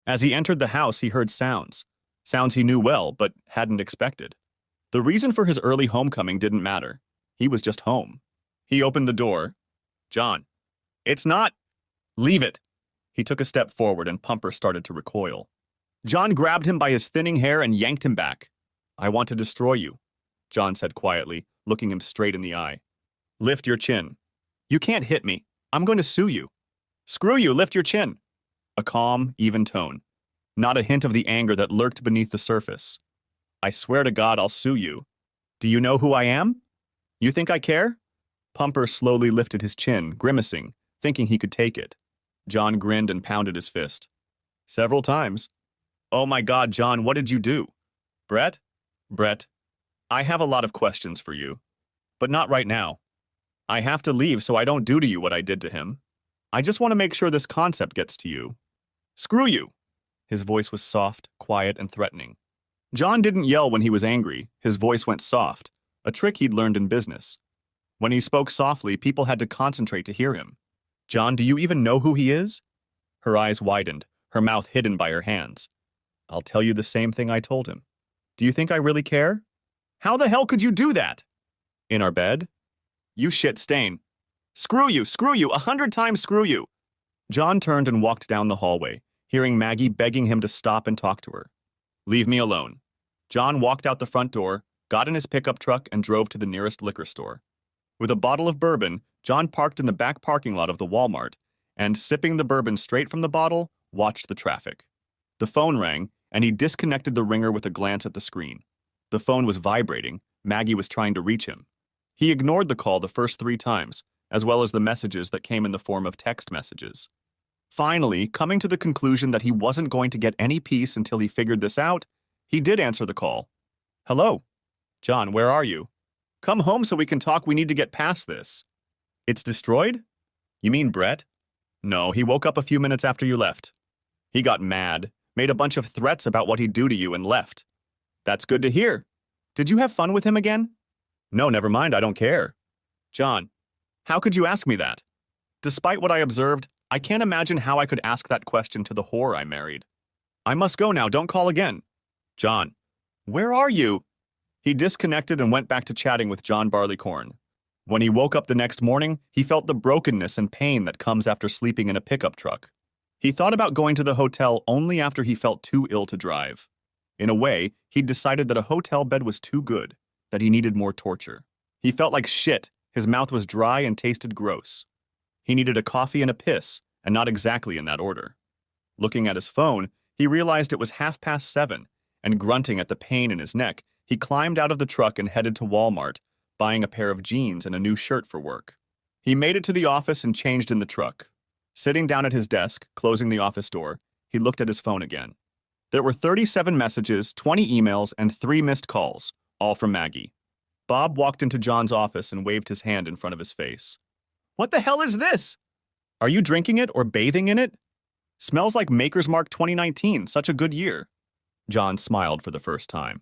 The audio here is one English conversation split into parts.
As he entered the house, he heard sounds. Sounds he knew well, but hadn't expected. The reason for his early homecoming didn't matter. He was just home. He opened the door. John. It's not. Leave it. He took a step forward and Pumper started to recoil. John grabbed him by his thinning hair and yanked him back. I want to destroy you, John said quietly, looking him straight in the eye. Lift your chin. You can't hit me. I'm going to sue you. Screw you, lift your chin. A calm, even tone. Not a hint of the anger that lurked beneath the surface. I swear to God I'll sue you. Do you know who I am? You think I care? Pumper slowly lifted his chin, grimacing, thinking he could take it. John grinned and pounded his fist. Several times. Oh my God, John, what did you do? Brett? Brett, I have a lot of questions for you. But not right now. I have to leave so I don't do to you what I did to him. I just want to make sure this concept gets to you. Screw you! His voice was soft, quiet, and threatening. John didn't yell when he was angry. His voice went soft, a trick he'd learned in business. When he spoke softly, people had to concentrate to hear him. John, do you even know who he is? Her eyes widened, her mouth hidden by her hands. I'll tell you the same thing I told him. Do you think I really care? How the hell could you do that? In our bed? You shit stain. Screw you, 100 times screw you. John turned and walked down the hallway, hearing Maggie begging him to stop and talk to her. Leave me alone. John walked out the front door, got in his pickup truck, and drove to the nearest liquor store. With a bottle of bourbon, John parked in the back parking lot of the Walmart and, sipping the bourbon straight from the bottle, watched the traffic. The phone rang, and he disconnected the ringer with a glance at the screen. The phone was vibrating. Maggie was trying to reach him. He ignored the call the first 3 times, as well as the messages that came in the form of text messages. Finally, coming to the conclusion that he wasn't going to get any peace until he figured this out, he did answer the call. Hello? John, where are you? Come home so we can talk. We need to get past this. It's destroyed? You mean Brett? No, he woke up a few minutes after you left. He got mad, made a bunch of threats about what he'd do to you, and left. That's good to hear. Did you have fun with him again? No, never mind, I don't care. John, how could you ask me that? Despite what I observed, I can't imagine how I could ask that question to the whore I married. I must go now, don't call again. John, where are you? He disconnected and went back to chatting with John Barleycorn. When he woke up the next morning, he felt the brokenness and pain that comes after sleeping in a pickup truck. He thought about going to the hotel only after he felt too ill to drive. In a way, he'd decided that a hotel bed was too good, that he needed more torture. He felt like shit. His mouth was dry and tasted gross. He needed a coffee and a piss, and not exactly in that order. Looking at his phone, he realized it was 7:30, and grunting at the pain in his neck, he climbed out of the truck and headed to Walmart, buying a pair of jeans and a new shirt for work. He made it to the office and changed in the truck. Sitting down at his desk, closing the office door, he looked at his phone again. There were 37 messages, 20 emails, and 3 missed calls, all from Maggie. Bob walked into John's office and waved his hand in front of his face. What the hell is this? Are you drinking it or bathing in it? Smells like Maker's Mark 2019, such a good year. John smiled for the first time.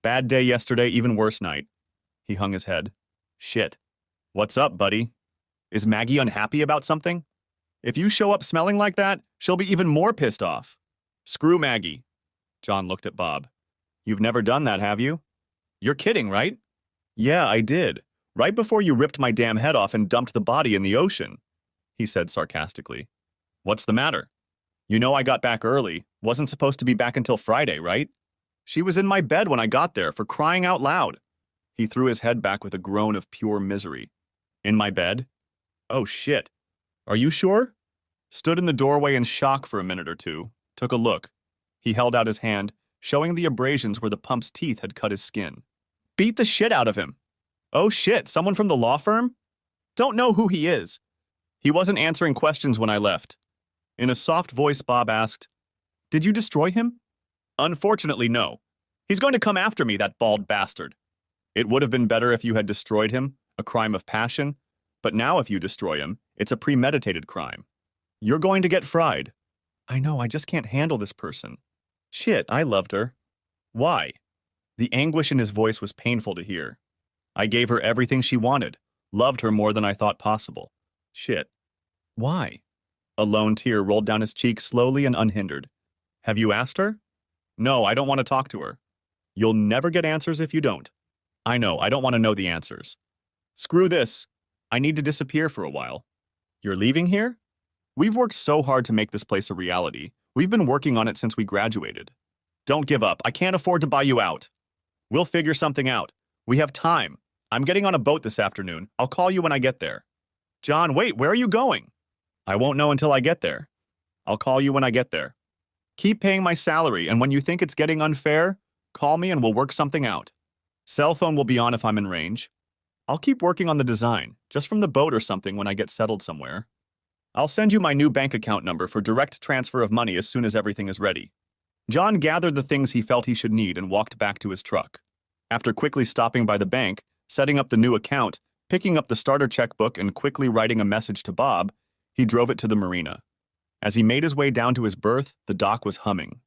Bad day yesterday, even worse night. He hung his head. Shit. What's up, buddy? Is Maggie unhappy about something? If you show up smelling like that, she'll be even more pissed off. Screw Maggie. John looked at Bob. You've never done that, have you? You're kidding, right? Yeah, I did. Right before you ripped my damn head off and dumped the body in the ocean, he said sarcastically. What's the matter? You know I got back early. Wasn't supposed to be back until Friday, right? She was in my bed when I got there, for crying out loud. He threw his head back with a groan of pure misery. In my bed? Oh, shit. Are you sure? Stood in the doorway in shock for a minute or two. Took a look. He held out his hand, showing the abrasions where the pump's teeth had cut his skin. Beat the shit out of him. Oh shit, someone from the law firm? Don't know who he is. He wasn't answering questions when I left. In a soft voice, Bob asked, Did you destroy him? Unfortunately, no. He's going to come after me, that bald bastard. It would have been better if you had destroyed him, a crime of passion, but now if you destroy him, it's a premeditated crime. You're going to get fried. I know, I just can't handle this person. Shit, I loved her. Why? The anguish in his voice was painful to hear. I gave her everything she wanted, loved her more than I thought possible. Shit. Why? A lone tear rolled down his cheek slowly and unhindered. Have you asked her? No, I don't want to talk to her. You'll never get answers if you don't. I know, I don't want to know the answers. Screw this. I need to disappear for a while. You're leaving here? We've worked so hard to make this place a reality. We've been working on it since we graduated. Don't give up. I can't afford to buy you out. We'll figure something out. We have time. I'm getting on a boat this afternoon. I'll call you when I get there. John, wait, where are you going? I won't know until I get there. I'll call you when I get there. Keep paying my salary, and when you think it's getting unfair, call me and we'll work something out. Cell phone will be on if I'm in range. I'll keep working on the design, just from the boat or something when I get settled somewhere. I'll send you my new bank account number for direct transfer of money as soon as everything is ready. John gathered the things he felt he should need and walked back to his truck. After quickly stopping by the bank, setting up the new account, picking up the starter checkbook and quickly writing a message to Bob, he drove it to the marina. As he made his way down to his berth, the dock was humming.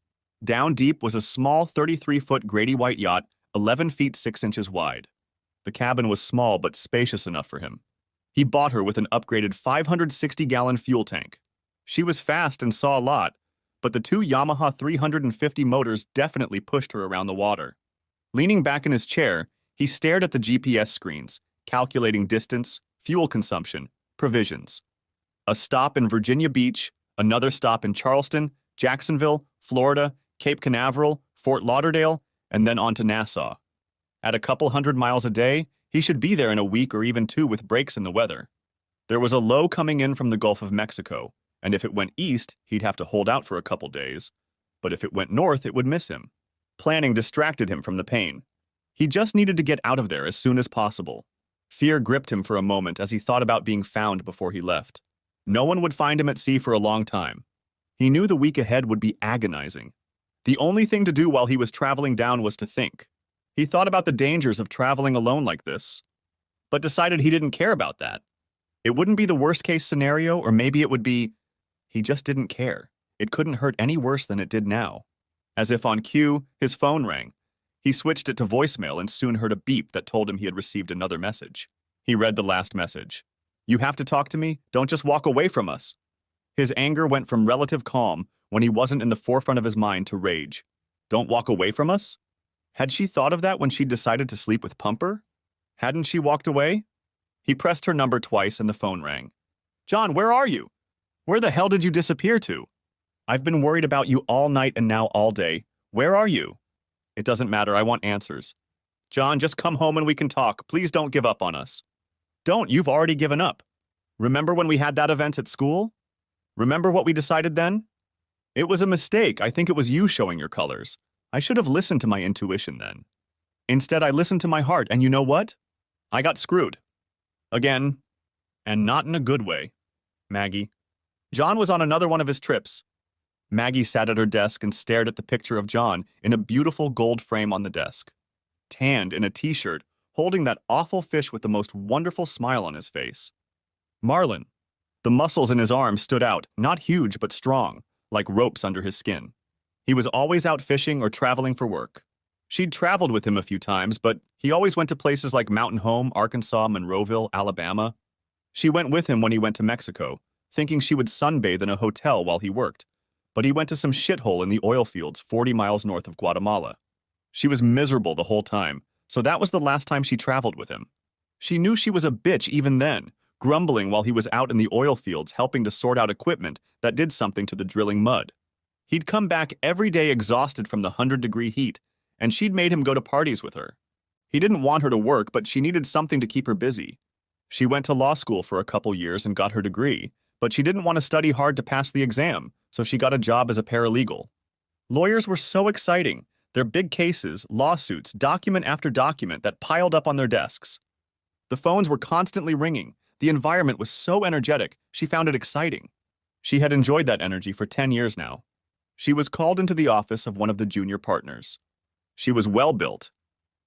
Down deep was a small 33-foot Grady White yacht, 11 feet 6 inches wide. The cabin was small but spacious enough for him. He bought her with an upgraded 560-gallon fuel tank. She was fast and saw a lot, but the two Yamaha 350 motors definitely pushed her around the water. Leaning back in his chair, he stared at the GPS screens, calculating distance, fuel consumption, provisions. A stop in Virginia Beach, another stop in Charleston, Jacksonville, Florida, Cape Canaveral, Fort Lauderdale, and then on to Nassau. At a couple hundred miles a day, he should be there in a week or even 2 with breaks in the weather. There was a low coming in from the Gulf of Mexico, and if it went east, he'd have to hold out for a couple days. But if it went north, it would miss him. Planning distracted him from the pain. He just needed to get out of there as soon as possible. Fear gripped him for a moment as he thought about being found before he left. No one would find him at sea for a long time. He knew the week ahead would be agonizing. The only thing to do while he was traveling down was to think. He thought about the dangers of traveling alone like this, but decided he didn't care about that. It wouldn't be the worst-case scenario, or maybe it would be... He just didn't care. It couldn't hurt any worse than it did now. As if on cue, his phone rang. He switched it to voicemail and soon heard a beep that told him he had received another message. He read the last message. You have to talk to me? Don't just walk away from us. His anger went from relative calm, when he wasn't in the forefront of his mind, to rage. Don't walk away from us? Had she thought of that when she decided to sleep with Pumper? Hadn't she walked away? He pressed her number twice and the phone rang. John, where are you? Where the hell did you disappear to? I've been worried about you all night and now all day. Where are you? It doesn't matter, I want answers. John, just come home and we can talk. Please don't give up on us. Don't, you've already given up. Remember when we had that event at school? Remember what we decided then? It was a mistake. I think it was you showing your colors. I should have listened to my intuition then. Instead, I listened to my heart, and you know what? I got screwed. Again. And not in a good way. Maggie. John was on another one of his trips. Maggie sat at her desk and stared at the picture of John in a beautiful gold frame on the desk. Tanned in a t-shirt, holding that awful fish with the most wonderful smile on his face. Marlin. The muscles in his arms stood out, not huge but strong, like ropes under his skin. He was always out fishing or traveling for work. She'd traveled with him a few times, but he always went to places like Mountain Home, Arkansas, Monroeville, Alabama. She went with him when he went to Mexico, thinking she would sunbathe in a hotel while he worked, but he went to some shithole in the oil fields 40 miles north of Guatemala. She was miserable the whole time, so that was the last time she traveled with him. She knew she was a bitch even then, grumbling while he was out in the oil fields helping to sort out equipment that did something to the drilling mud. He'd come back every day exhausted from the 100-degree heat, and she'd made him go to parties with her. He didn't want her to work, but she needed something to keep her busy. She went to law school for a couple years and got her degree, but she didn't want to study hard to pass the exam, so she got a job as a paralegal. Lawyers were so exciting. Their big cases, lawsuits, document after document that piled up on their desks. The phones were constantly ringing. The environment was so energetic, she found it exciting. She had enjoyed that energy for 10 years now. She was called into the office of one of the junior partners. She was well-built.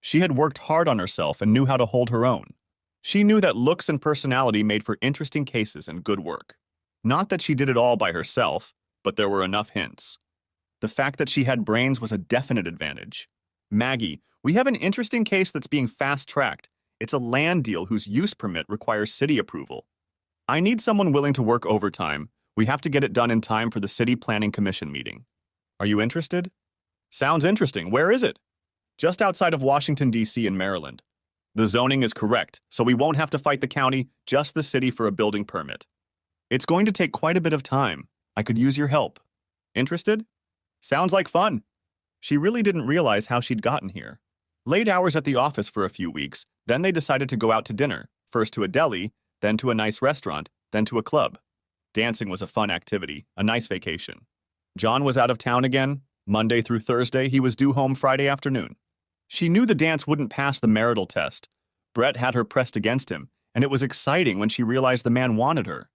She had worked hard on herself and knew how to hold her own. She knew that looks and personality made for interesting cases and good work. Not that she did it all by herself, but there were enough hints. The fact that she had brains was a definite advantage. Maggie, we have an interesting case that's being fast-tracked. It's a land deal whose use permit requires city approval. I need someone willing to work overtime. We have to get it done in time for the City Planning Commission meeting. Are you interested? Sounds interesting. Where is it? Just outside of Washington, D.C. in Maryland. The zoning is correct, so we won't have to fight the county, just the city for a building permit. It's going to take quite a bit of time. I could use your help. Interested? Sounds like fun. She really didn't realize how she'd gotten here. Late hours at the office for a few weeks, then they decided to go out to dinner, first to a deli, then to a nice restaurant, then to a club. Dancing was a fun activity, a nice vacation. John was out of town again. Monday through Thursday, he was due home Friday afternoon. She knew the dance wouldn't pass the marital test. Brett had her pressed against him, and it was exciting when she realized the man wanted her.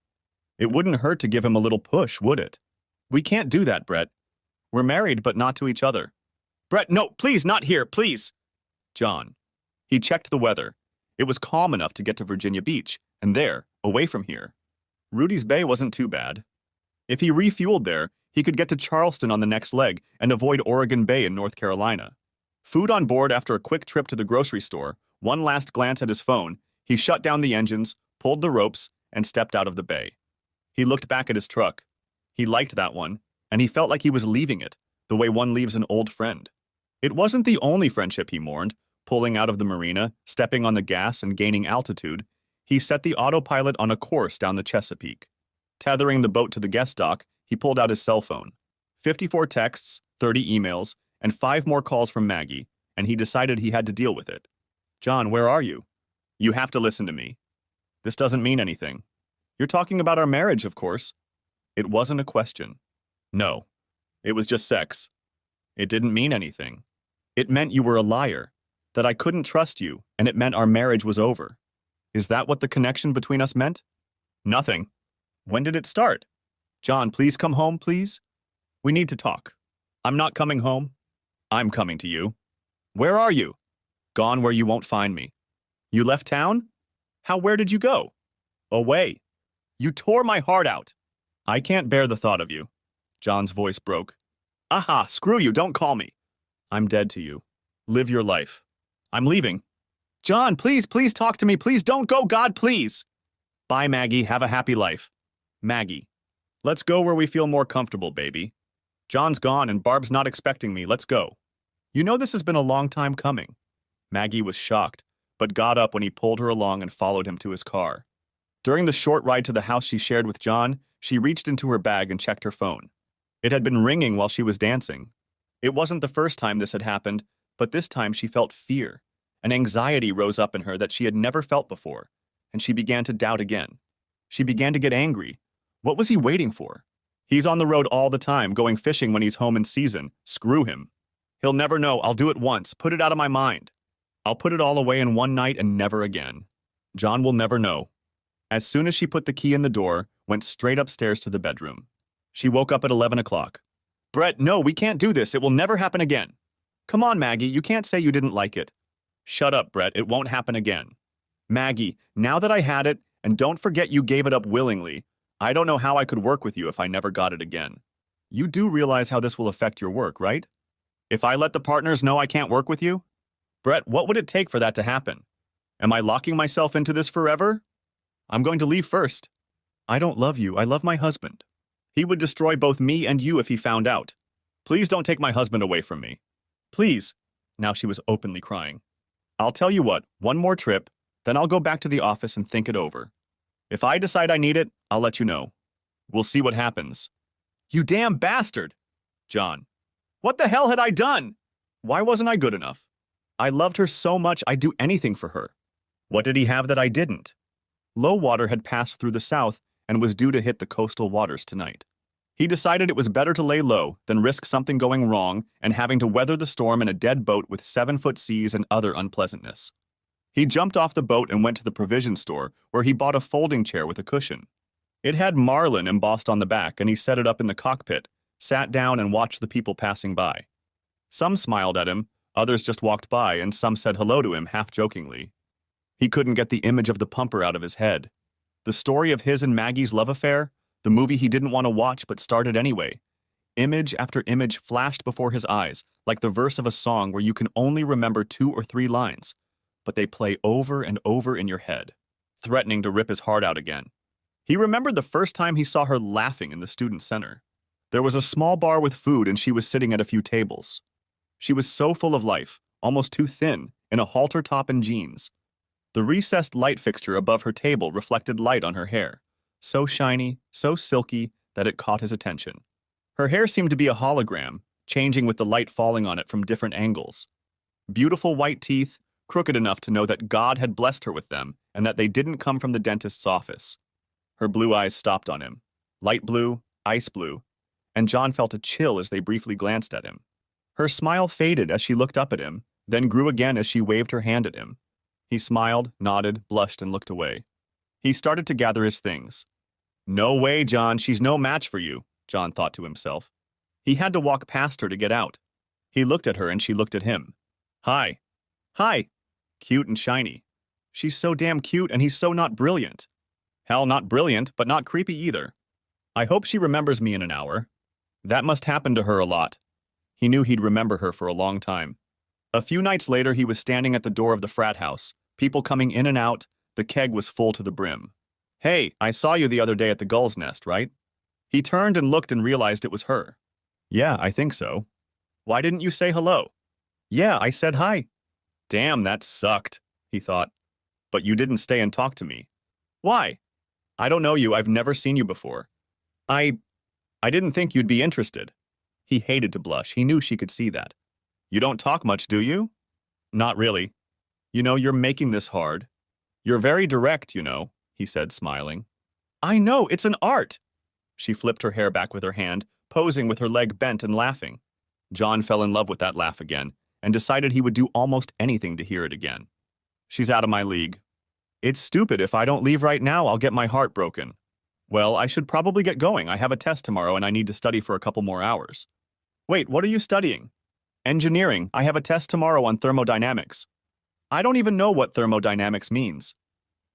It wouldn't hurt to give him a little push, would it? We can't do that, Brett. We're married, but not to each other. Brett, no, please, not here, please. John. He checked the weather. It was calm enough to get to Virginia Beach, and there, away from here. Rudy's Bay wasn't too bad. If he refueled there, he could get to Charleston on the next leg and avoid Oregon Bay in North Carolina. Food on board after a quick trip to the grocery store, one last glance at his phone, he shut down the engines, pulled the ropes, and stepped out of the bay. He looked back at his truck. He liked that one, and he felt like he was leaving it, the way one leaves an old friend. It wasn't the only friendship he mourned. Pulling out of the marina, stepping on the gas and gaining altitude, he set the autopilot on a course down the Chesapeake. Tethering the boat to the guest dock, he pulled out his cell phone. 54 texts, 30 emails, and 5 more calls from Maggie, and he decided he had to deal with it. John, where are you? You have to listen to me. This doesn't mean anything. You're talking about our marriage, of course. It wasn't a question. No. It was just sex. It didn't mean anything. It meant you were a liar, that I couldn't trust you, and it meant our marriage was over. Is that what the connection between us meant? Nothing. When did it start? John, please come home, please. We need to talk. I'm not coming home. I'm coming to you. Where are you? Gone where you won't find me. You left town? Where did you go? Away. You tore my heart out. I can't bear the thought of you. John's voice broke. Aha, screw you, don't call me. I'm dead to you. Live your life. I'm leaving. John, please, please talk to me. Please don't go, God, please. Bye, Maggie. Have a happy life. Maggie. Let's go where we feel more comfortable, baby. John's gone and Barb's not expecting me. Let's go. You know this has been a long time coming. Maggie was shocked, but got up when he pulled her along and followed him to his car. During the short ride to the house she shared with John, she reached into her bag and checked her phone. It had been ringing while she was dancing. It wasn't the first time this had happened, but this time she felt fear. An anxiety rose up in her that she had never felt before, and she began to doubt again. She began to get angry. What was he waiting for? He's on the road all the time, going fishing when he's home in season. Screw him. He'll never know. I'll do it once. Put it out of my mind. I'll put it all away in one night and never again. John will never know. As soon as she put the key in the door, went straight upstairs to the bedroom. She woke up at 11 o'clock. Brett, no, we can't do this. It will never happen again. Come on, Maggie, you can't say you didn't like it. Shut up, Brett, it won't happen again. Maggie, now that I had it, and don't forget you gave it up willingly, I don't know how I could work with you if I never got it again. You do realize how this will affect your work, right? If I let the partners know I can't work with you? Brett, what would it take for that to happen? Am I locking myself into this forever? I'm going to leave first. I don't love you, I love my husband. He would destroy both me and you if he found out. Please don't take my husband away from me. Please. Now she was openly crying. I'll tell you what, one more trip, then I'll go back to the office and think it over. If I decide I need it, I'll let you know. We'll see what happens. You damn bastard! John. What the hell had I done? Why wasn't I good enough? I loved her so much I'd do anything for her. What did he have that I didn't? Low water had passed through the south and was due to hit the coastal waters tonight. He decided it was better to lay low than risk something going wrong and having to weather the storm in a dead boat with 7-foot seas and other unpleasantness. He jumped off the boat and went to the provision store where he bought a folding chair with a cushion. It had Marlin embossed on the back and he set it up in the cockpit, sat down and watched the people passing by. Some smiled at him, others just walked by, and some said hello to him half-jokingly. He couldn't get the image of the pumper out of his head. The story of his and Maggie's love affair, the movie he didn't want to watch but started anyway. Image after image flashed before his eyes, like the verse of a song where you can only remember 2 or 3 lines, but they play over and over in your head, threatening to rip his heart out again. He remembered the first time he saw her laughing in the student center. There was a small bar with food and she was sitting at a few tables. She was so full of life, almost too thin, in a halter top and jeans. The recessed light fixture above her table reflected light on her hair, so shiny, so silky that it caught his attention. Her hair seemed to be a hologram, changing with the light falling on it from different angles. Beautiful white teeth, crooked enough to know that God had blessed her with them and that they didn't come from the dentist's office. Her blue eyes stopped on him, light blue, ice blue, and John felt a chill as they briefly glanced at him. Her smile faded as she looked up at him, then grew again as she waved her hand at him. He smiled, nodded, blushed, and looked away. He started to gather his things. No way, John, she's no match for you, John thought to himself. He had to walk past her to get out. He looked at her and she looked at him. Hi. Hi. Cute and shiny. She's so damn cute and he's so not brilliant. Hell, not brilliant, but not creepy either. I hope she remembers me in an hour. That must happen to her a lot. He knew he'd remember her for a long time. A few nights later, he was standing at the door of the frat house, people coming in and out, the keg was full to the brim. Hey, I saw you the other day at the Gull's Nest, right? He turned and looked and realized it was her. Yeah, I think so. Why didn't you say hello? Yeah, I said hi. Damn, that sucked, he thought. But you didn't stay and talk to me. Why? I don't know you, I've never seen you before. I didn't think you'd be interested. He hated to blush, he knew she could see that. You don't talk much, do you? Not really. You know, you're making this hard. You're very direct, you know, he said, smiling. I know, it's an art. She flipped her hair back with her hand, posing with her leg bent and laughing. John fell in love with that laugh again, and decided he would do almost anything to hear it again. She's out of my league. It's stupid. If I don't leave right now, I'll get my heart broken. Well, I should probably get going. I have a test tomorrow and I need to study for a couple more hours. Wait, what are you studying? Engineering. I have a test tomorrow on thermodynamics. I don't even know what thermodynamics means.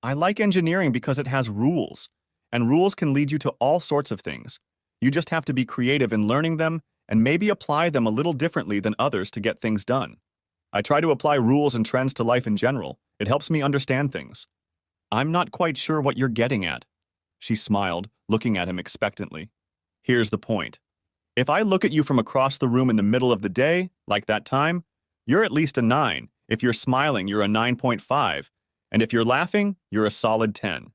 I like engineering because it has rules, and rules can lead you to all sorts of things. You just have to be creative in learning them and maybe apply them a little differently than others to get things done. I try to apply rules and trends to life in general. It helps me understand things. I'm not quite sure what you're getting at. She smiled, looking at him expectantly. Here's the point. If I look at you from across the room in the middle of the day, like that time, you're at least a 9. If you're smiling, you're a 9.5. And if you're laughing, you're a solid 10.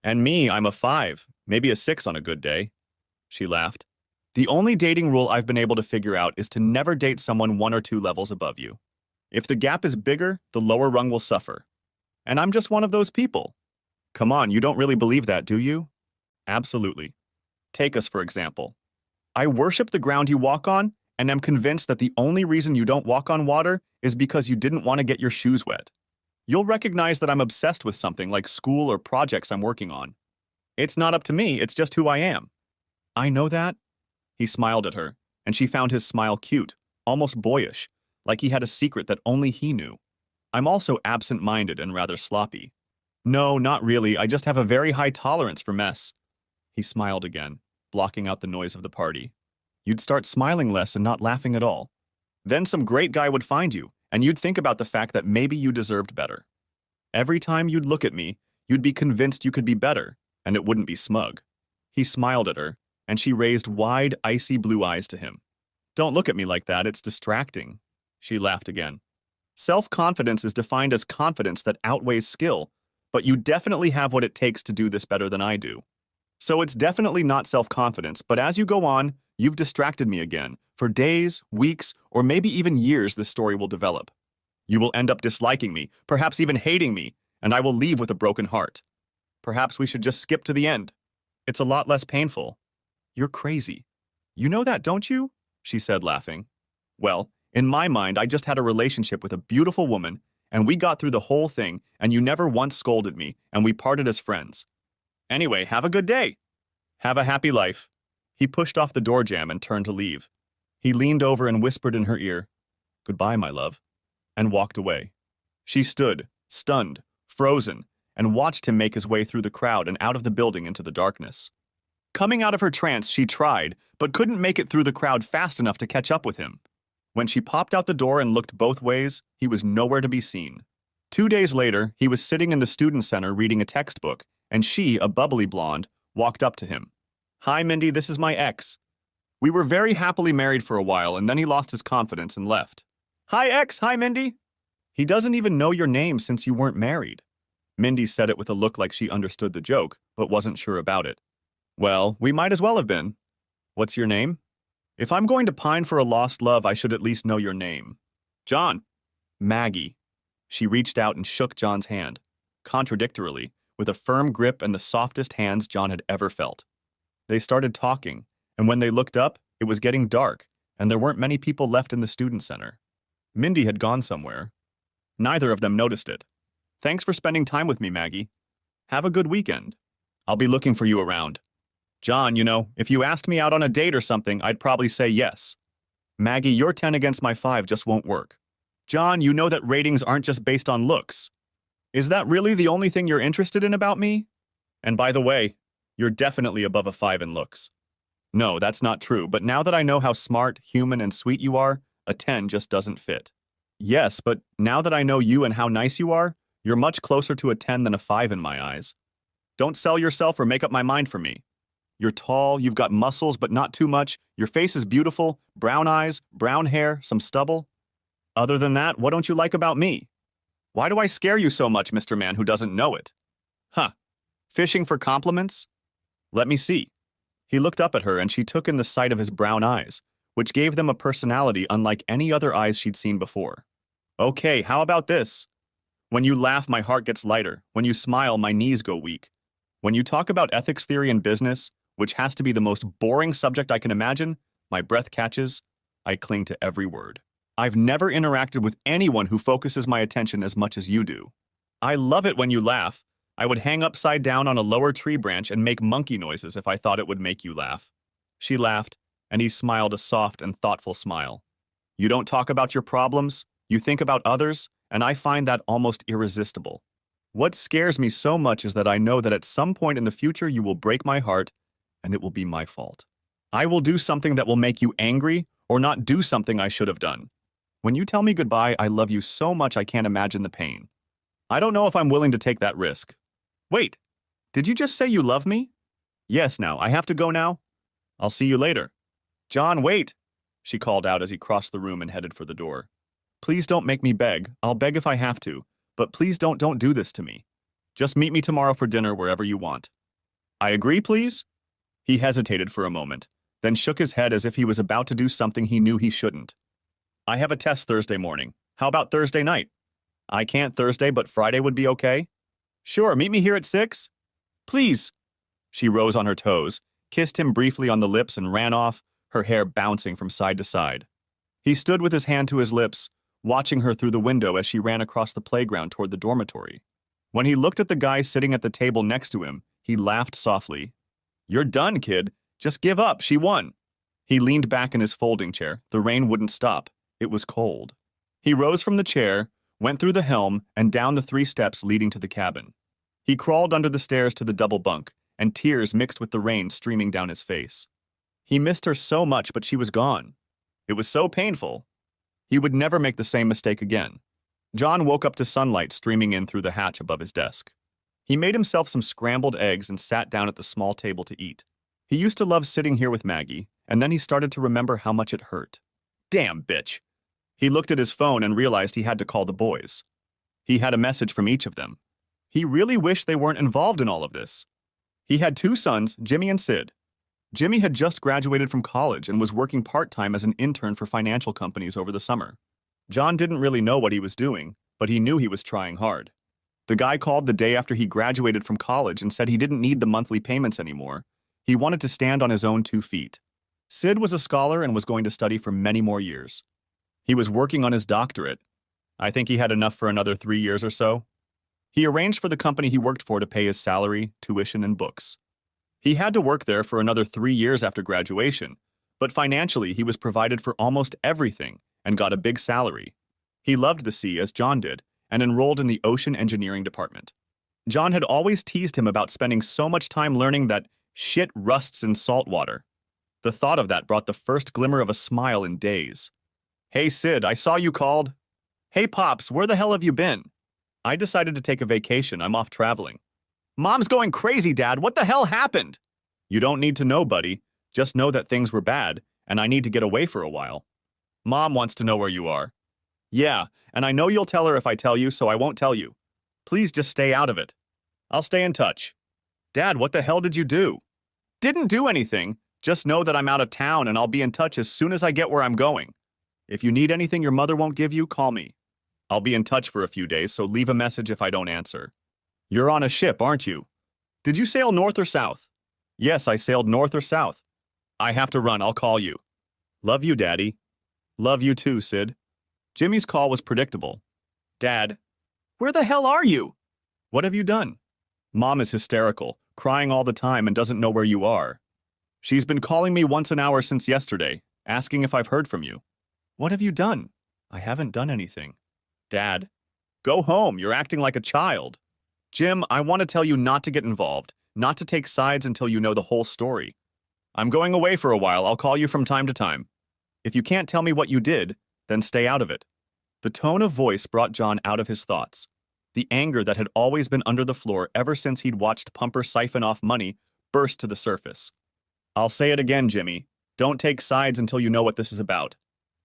And me, I'm a 5, maybe a 6 on a good day. She laughed. The only dating rule I've been able to figure out is to never date someone 1 or 2 levels above you. If the gap is bigger, the lower rung will suffer. And I'm just one of those people. Come on, you don't really believe that, do you? Absolutely. Take us, for example. I worship the ground you walk on, and am convinced that the only reason you don't walk on water is because you didn't want to get your shoes wet. You'll recognize that I'm obsessed with something like school or projects I'm working on. It's not up to me, it's just who I am. I know that. He smiled at her, and she found his smile cute, almost boyish, like he had a secret that only he knew. I'm also absent-minded and rather sloppy. No, not really, I just have a very high tolerance for mess. He smiled again, blocking out the noise of the party. You'd start smiling less and not laughing at all. Then some great guy would find you, and you'd think about the fact that maybe you deserved better. Every time you'd look at me, you'd be convinced you could be better, and it wouldn't be smug. He smiled at her, and she raised wide, icy blue eyes to him. Don't look at me like that, it's distracting. She laughed again. Self-confidence is defined as confidence that outweighs skill, but you definitely have what it takes to do this better than I do. So it's definitely not self-confidence, but as you go on, you've distracted me again. For days, weeks, or maybe even years, this story will develop. You will end up disliking me, perhaps even hating me, and I will leave with a broken heart. Perhaps we should just skip to the end. It's a lot less painful. You're crazy. You know that, don't you? She said, laughing. Well, in my mind, I just had a relationship with a beautiful woman, and we got through the whole thing, and you never once scolded me, and we parted as friends. Anyway, have a good day. Have a happy life. He pushed off the door jamb and turned to leave. He leaned over and whispered in her ear, "Goodbye, my love," and walked away. She stood, stunned, frozen, and watched him make his way through the crowd and out of the building into the darkness. Coming out of her trance, she tried, but couldn't make it through the crowd fast enough to catch up with him. When she popped out the door and looked both ways, he was nowhere to be seen. 2 days later, he was sitting in the student center reading a textbook, and she, a bubbly blonde, walked up to him. "Hi, Mindy, this is my ex." We were very happily married for a while, and then he lost his confidence and left. Hi, X. Hi, Mindy. He doesn't even know your name since you weren't married. Mindy said it with a look like she understood the joke, but wasn't sure about it. Well, we might as well have been. What's your name? If I'm going to pine for a lost love, I should at least know your name. John. Maggie. She reached out and shook John's hand, contradictorily, with a firm grip and the softest hands John had ever felt. They started talking, and when they looked up, it was getting dark, and there weren't many people left in the student center. Mindy had gone somewhere. Neither of them noticed it. Thanks for spending time with me, Maggie. Have a good weekend. I'll be looking for you around. John, if you asked me out on a date or something, I'd probably say yes. Maggie, your 10 against my 5 just won't work. John, you know that ratings aren't just based on looks. Is that really the only thing you're interested in about me? And by the way, you're definitely above a 5 in looks. No, that's not true, but now that I know how smart, human, and sweet you are, a 10 just doesn't fit. Yes, but now that I know you and how nice you are, you're much closer to a 10 than a 5 in my eyes. Don't sell yourself or make up my mind for me. You're tall, you've got muscles, but not too much. Your face is beautiful, brown eyes, brown hair, some stubble. Other than that, what don't you like about me? Why do I scare you so much, Mr. Man who doesn't know it? Huh. Fishing for compliments? Let me see. He looked up at her and she took in the sight of his brown eyes, which gave them a personality unlike any other eyes she'd seen before. Okay, how about this? When you laugh, my heart gets lighter. When you smile, my knees go weak. When you talk about ethics theory and business, which has to be the most boring subject I can imagine, my breath catches. I cling to every word. I've never interacted with anyone who focuses my attention as much as you do. I love it when you laugh. I would hang upside down on a lower tree branch and make monkey noises if I thought it would make you laugh. She laughed, and he smiled a soft and thoughtful smile. You don't talk about your problems, you think about others, and I find that almost irresistible. What scares me so much is that I know that at some point in the future you will break my heart, and it will be my fault. I will do something that will make you angry, or not do something I should have done. When you tell me goodbye, I love you so much I can't imagine the pain. I don't know if I'm willing to take that risk. Wait, did you just say you love me? Yes, now, I have to go now. I'll see you later. John, wait, she called out as he crossed the room and headed for the door. Please don't make me beg. I'll beg if I have to, but please don't do this to me. Just meet me tomorrow for dinner wherever you want. I agree, please? He hesitated for a moment, then shook his head as if he was about to do something he knew he shouldn't. I have a test Thursday morning. How about Thursday night? I can't Thursday, but Friday would be okay? Sure, meet me here at 6? Please. She rose on her toes, kissed him briefly on the lips and ran off, her hair bouncing from side to side. He stood with his hand to his lips, watching her through the window as she ran across the playground toward the dormitory. When he looked at the guy sitting at the table next to him, he laughed softly. You're done, kid. Just give up. She won. He leaned back in his folding chair. The rain wouldn't stop. It was cold. He rose from the chair, went through the helm, and down the 3 steps leading to the cabin. He crawled under the stairs to the double bunk, and tears mixed with the rain streaming down his face. He missed her so much, but she was gone. It was so painful. He would never make the same mistake again. John woke up to sunlight streaming in through the hatch above his desk. He made himself some scrambled eggs and sat down at the small table to eat. He used to love sitting here with Maggie, and then he started to remember how much it hurt. Damn bitch. He looked at his phone and realized he had to call the boys. He had a message from each of them. He really wished they weren't involved in all of this. He had 2 sons, Jimmy and Sid. Jimmy had just graduated from college and was working part-time as an intern for financial companies over the summer. John didn't really know what he was doing, but he knew he was trying hard. The guy called the day after he graduated from college and said he didn't need the monthly payments anymore. He wanted to stand on his own 2 feet. Sid was a scholar and was going to study for many more years. He was working on his doctorate. I think he had enough for another 3 years or so. He arranged for the company he worked for to pay his salary, tuition, and books. He had to work there for another 3 years after graduation, but financially he was provided for almost everything and got a big salary. He loved the sea as John did and enrolled in the ocean engineering department. John had always teased him about spending so much time learning that shit rusts in salt water. The thought of that brought the first glimmer of a smile in days. Hey Sid, I saw you called. Hey Pops, where the hell have you been? I decided to take a vacation. I'm off traveling. Mom's going crazy, Dad. What the hell happened? You don't need to know, buddy. Just know that things were bad, and I need to get away for a while. Mom wants to know where you are. Yeah, and I know you'll tell her if I tell you, so I won't tell you. Please just stay out of it. I'll stay in touch. Dad, what the hell did you do? Didn't do anything. Just know that I'm out of town and I'll be in touch as soon as I get where I'm going. If you need anything your mother won't give you, call me. I'll be in touch for a few days, so leave a message if I don't answer. You're on a ship, aren't you? Did you sail north or south? Yes, I sailed north or south. I have to run, I'll call you. Love you, Daddy. Love you too, Sid. Jimmy's call was predictable. Dad, where the hell are you? What have you done? Mom is hysterical, crying all the time and doesn't know where you are. She's been calling me once an hour since yesterday, asking if I've heard from you. What have you done? I haven't done anything. Dad, go home, you're acting like a child. Jim, I want to tell you not to get involved, not to take sides until you know the whole story. I'm going away for a while, I'll call you from time to time. If you can't tell me what you did, then stay out of it. The tone of voice brought John out of his thoughts. The anger that had always been under the floor ever since he'd watched Pumper siphon off money burst to the surface. I'll say it again, Jimmy. Don't take sides until you know what this is about.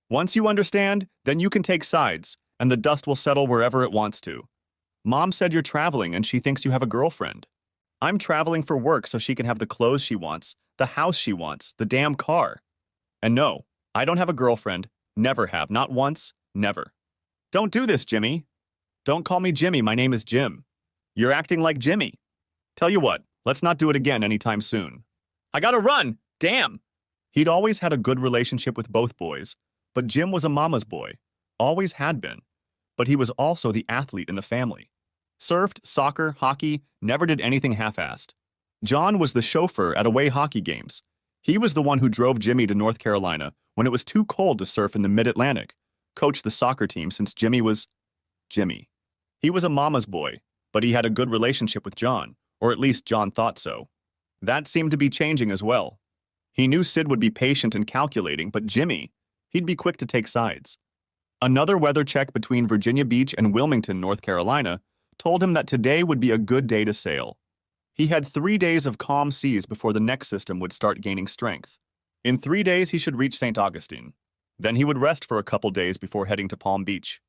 Once you understand, then you can take sides, and the dust will settle wherever it wants to. Mom said you're traveling and she thinks you have a girlfriend. I'm traveling for work so she can have the clothes she wants, the house she wants, the damn car. And no, I don't have a girlfriend. Never have. Not once. Never. Don't do this, Jimmy. Don't call me Jimmy. My name is Jim. You're acting like Jimmy. Tell you what, let's not do it again anytime soon. I gotta run. Damn. He'd always had a good relationship with both boys, but Jim was a mama's boy. Always had been. But he was also the athlete in the family. Surfed, soccer, hockey, never did anything half-assed. John was the chauffeur at away hockey games. He was the one who drove Jimmy to North Carolina when it was too cold to surf in the mid-Atlantic, coached the soccer team since Jimmy was Jimmy. He was a mama's boy, but he had a good relationship with John, or at least John thought so. That seemed to be changing as well. He knew Sid would be patient and calculating, but Jimmy, he'd be quick to take sides. Another weather check between Virginia Beach and Wilmington, North Carolina, told him that today would be a good day to sail. He had 3 days of calm seas before the next system would start gaining strength. In 3 days, he should reach St. Augustine. Then he would rest for a couple days before heading to Palm Beach.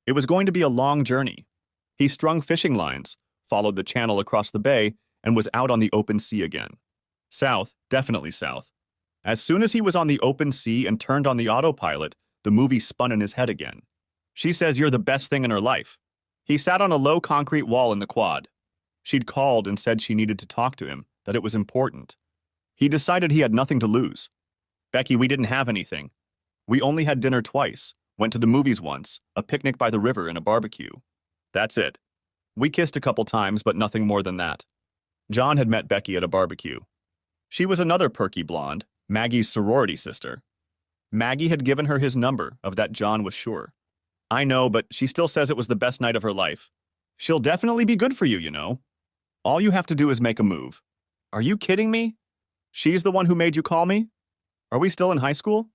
It was going to be a long journey. He strung fishing lines, followed the channel across the bay, and was out on the open sea again. South, definitely south. As soon as he was on the open sea and turned on the autopilot, the movie spun in his head again. She says you're the best thing in her life. He sat on a low concrete wall in the quad. She'd called and said she needed to talk to him, that it was important. He decided he had nothing to lose. Becky, we didn't have anything. We only had dinner twice, went to the movies once, a picnic by the river and a barbecue. That's it. We kissed a couple times, but nothing more than that. John had met Becky at a barbecue. She was another perky blonde, Maggie's sorority sister. Maggie had given her his number, of that John was sure. I know, but she still says it was the best night of her life. She'll definitely be good for you, you know. All you have to do is make a move. Are you kidding me? She's the one who made you call me? Are we still in high school?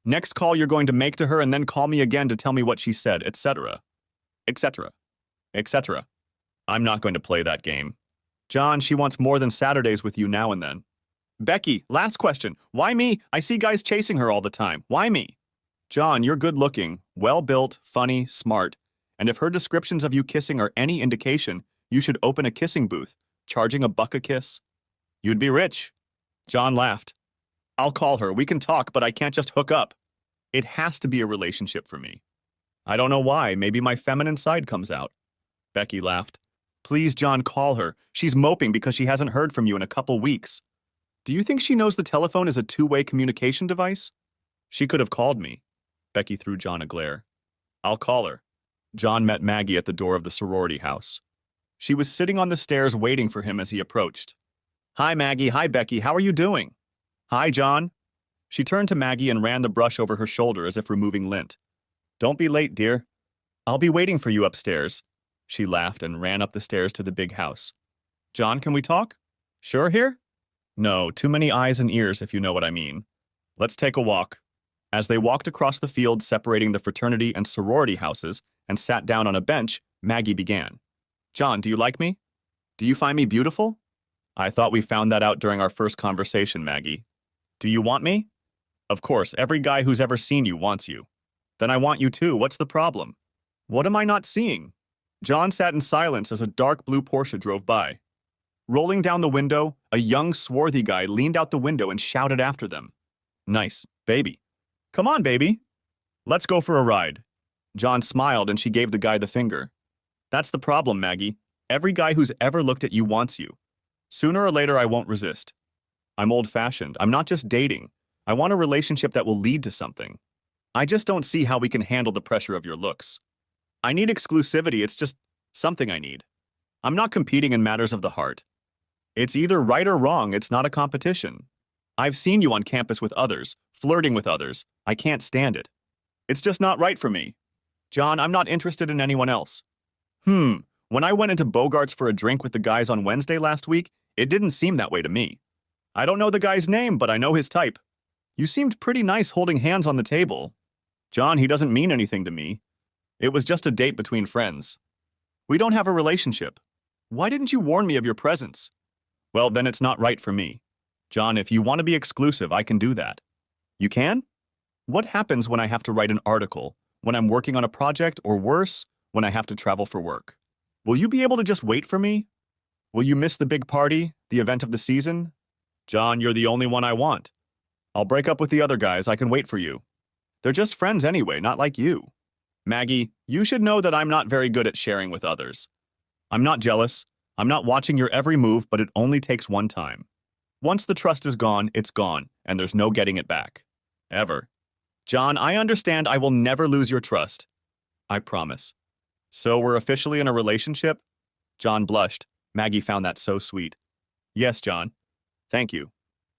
Next call you're going to make to her and then call me again to tell me what she said, etc. etc. etc. I'm not going to play that game. John, she wants more than Saturdays with you now and then. Becky, last question. Why me? I see guys chasing her all the time. Why me? John, you're good-looking, well-built, funny, smart, and if her descriptions of you kissing are any indication, you should open a kissing booth, charging $1 a kiss. You'd be rich. John laughed. I'll call her. We can talk, but I can't just hook up. It has to be a relationship for me. I don't know why. Maybe my feminine side comes out. Becky laughed. Please, John, call her. She's moping because she hasn't heard from you in a couple weeks. Do you think she knows the telephone is a two-way communication device? She could have called me. Becky threw John a glare. I'll call her. John met Maggie at the door of the sorority house. She was sitting on the stairs waiting for him as he approached. Hi, Maggie. Hi, Becky. How are you doing? Hi, John. She turned to Maggie and ran the brush over her shoulder as if removing lint. Don't be late, dear. I'll be waiting for you upstairs. She laughed and ran up the stairs to the big house. John, can we talk? Sure here? No, too many eyes and ears if you know what I mean. Let's take a walk. As they walked across the field separating the fraternity and sorority houses and sat down on a bench, Maggie began. John, do you like me? Do you find me beautiful? I thought we found that out during our first conversation, Maggie. Do you want me? Of course, every guy who's ever seen you wants you. Then I want you too. What's the problem? What am I not seeing? John sat in silence as a dark blue Porsche drove by. Rolling down the window, a young, swarthy guy leaned out the window and shouted after them. Nice, baby. Come on, baby. Let's go for a ride. John smiled and she gave the guy the finger. That's the problem, Maggie. Every guy who's ever looked at you wants you. Sooner or later, I won't resist. I'm old-fashioned. I'm not just dating. I want a relationship that will lead to something. I just don't see how we can handle the pressure of your looks. I need exclusivity. It's just something I need. I'm not competing in matters of the heart. It's either right or wrong. It's not a competition. I've seen you on campus with others, flirting with others. I can't stand it. It's just not right for me. John, I'm not interested in anyone else. When I went into Bogart's for a drink with the guys on Wednesday last week, it didn't seem that way to me. I don't know the guy's name, but I know his type. You seemed pretty nice holding hands on the table. John, he doesn't mean anything to me. It was just a date between friends. We don't have a relationship. Why didn't you warn me of your presence? Well, then it's not right for me. John, if you want to be exclusive, I can do that. You can? What happens when I have to write an article, when I'm working on a project, or worse, when I have to travel for work? Will you be able to just wait for me? Will you miss the big party, the event of the season? John, you're the only one I want. I'll break up with the other guys. I can wait for you. They're just friends anyway, not like you. Maggie, you should know that I'm not very good at sharing with others. I'm not jealous. I'm not watching your every move, but it only takes one time. Once the trust is gone, it's gone, and there's no getting it back. Ever. John, I understand I will never lose your trust. I promise. So we're officially in a relationship? John blushed. Maggie found that so sweet. Yes, John. Thank you.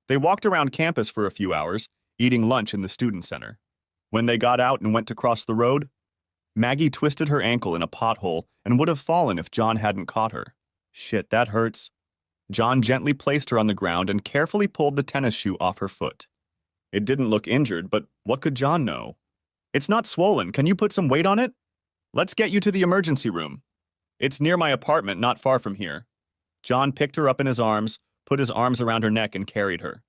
They walked around campus for a few hours, eating lunch in the student center. When they got out and went to cross the road, Maggie twisted her ankle in a pothole and would have fallen if John hadn't caught her. Shit, that hurts. John gently placed her on the ground and carefully pulled the tennis shoe off her foot. It didn't look injured, but what could John know? It's not swollen. Can you put some weight on it? Let's get you to the emergency room. It's near my apartment, not far from here. John picked her up in his arms, put his arms around her neck, and carried her.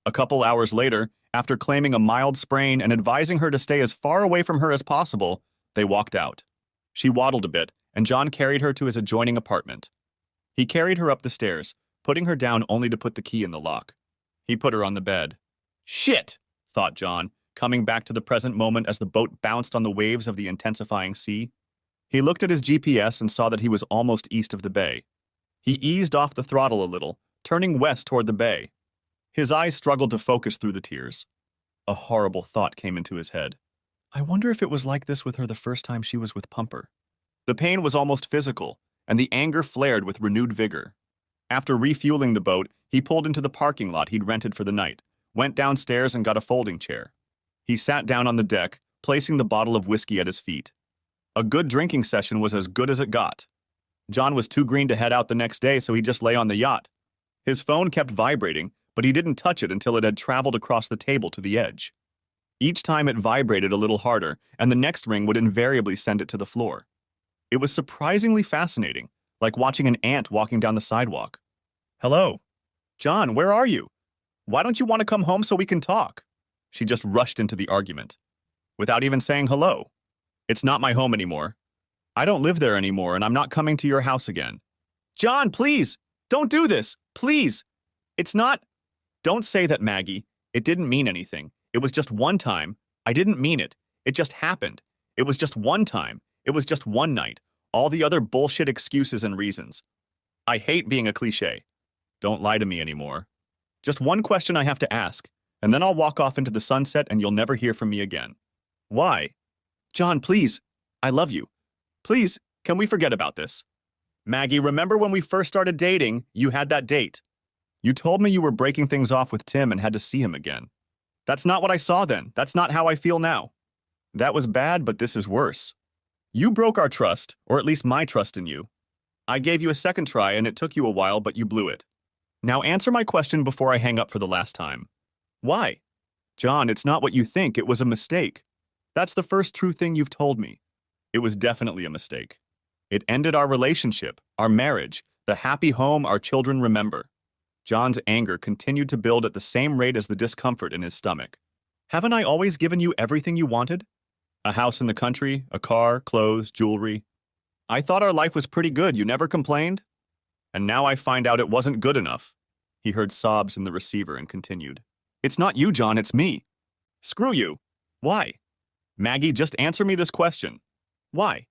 A couple hours later, after claiming a mild sprain and advising her to stay as far away from her as possible, they walked out. She waddled a bit, and John carried her to his adjoining apartment. He carried her up the stairs, putting her down only to put the key in the lock. He put her on the bed. Shit, thought John, coming back to the present moment as the boat bounced on the waves of the intensifying sea. He looked at his GPS and saw that he was almost east of the bay. He eased off the throttle a little, turning west toward the bay. His eyes struggled to focus through the tears. A horrible thought came into his head. I wonder if it was like this with her the first time she was with Pumper. The pain was almost physical, and the anger flared with renewed vigor. After refueling the boat, he pulled into the parking lot he'd rented for the night, went downstairs and got a folding chair. He sat down on the deck, placing the bottle of whiskey at his feet. A good drinking session was as good as it got. John was too green to head out the next day, so he just lay on the yacht. His phone kept vibrating, but he didn't touch it until it had traveled across the table to the edge. Each time it vibrated a little harder, and the next ring would invariably send it to the floor. It was surprisingly fascinating, like watching an ant walking down the sidewalk. Hello? John, where are you? Why don't you want to come home so we can talk? She just rushed into the argument. Without even saying hello. It's not my home anymore. I don't live there anymore, and I'm not coming to your house again. John, please! Don't do this! Please! It's not... Don't say that, Maggie. It didn't mean anything. It was just one time. I didn't mean it. It just happened. It was just one time. It was just one night. All the other bullshit excuses and reasons. I hate being a cliché. Don't lie to me anymore. Just one question I have to ask, and then I'll walk off into the sunset and you'll never hear from me again. Why? John, please. I love you. Please, can we forget about this? Maggie, remember when we first started dating, you had that date. You told me you were breaking things off with Tim and had to see him again. That's not what I saw then. That's not how I feel now. That was bad, but this is worse. You broke our trust, or at least my trust in you. I gave you a second try and it took you a while, but you blew it. Now answer my question before I hang up for the last time. Why? John, it's not what you think. It was a mistake. That's the first true thing you've told me. It was definitely a mistake. It ended our relationship, our marriage, the happy home our children remember. John's anger continued to build at the same rate as the discomfort in his stomach. Haven't I always given you everything you wanted? A house in the country, a car, clothes, jewelry. I thought our life was pretty good, you never complained? And now I find out it wasn't good enough. He heard sobs in the receiver and continued. It's not you, John, it's me. Screw you. Why? Maggie, just answer me this question. Why?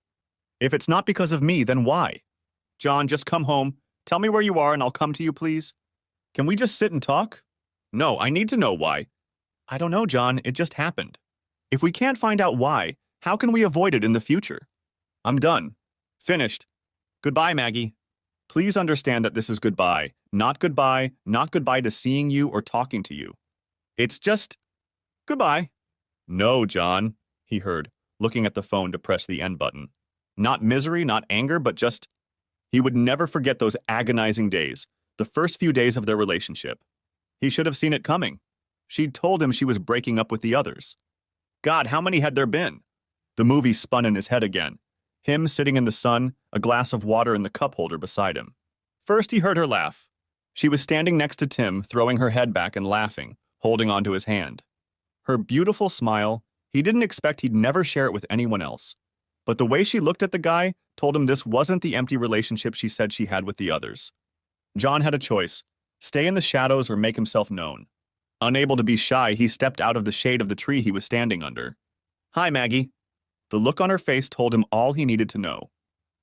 If it's not because of me, then why? John, just come home. Tell me where you are and I'll come to you, please. Can we just sit and talk? No, I need to know why. I don't know, John, it just happened. If we can't find out why, how can we avoid it in the future? I'm done. Finished. Goodbye, Maggie. Please understand that this is goodbye, not goodbye, not goodbye to seeing you or talking to you. It's just goodbye. No, John, he heard, looking at the phone to press the end button. Not misery, not anger, but just... He would never forget those agonizing days, the first few days of their relationship. He should have seen it coming. She'd told him she was breaking up with the others. God, how many had there been? The movie spun in his head again. Him sitting in the sun, a glass of water in the cup holder beside him. First he heard her laugh. She was standing next to Tim, throwing her head back and laughing, holding onto his hand. Her beautiful smile, he didn't expect he'd never share it with anyone else. But the way she looked at the guy told him this wasn't the empty relationship she said she had with the others. John had a choice, stay in the shadows or make himself known. Unable to be shy, he stepped out of the shade of the tree he was standing under. Hi, Maggie. The look on her face told him all he needed to know.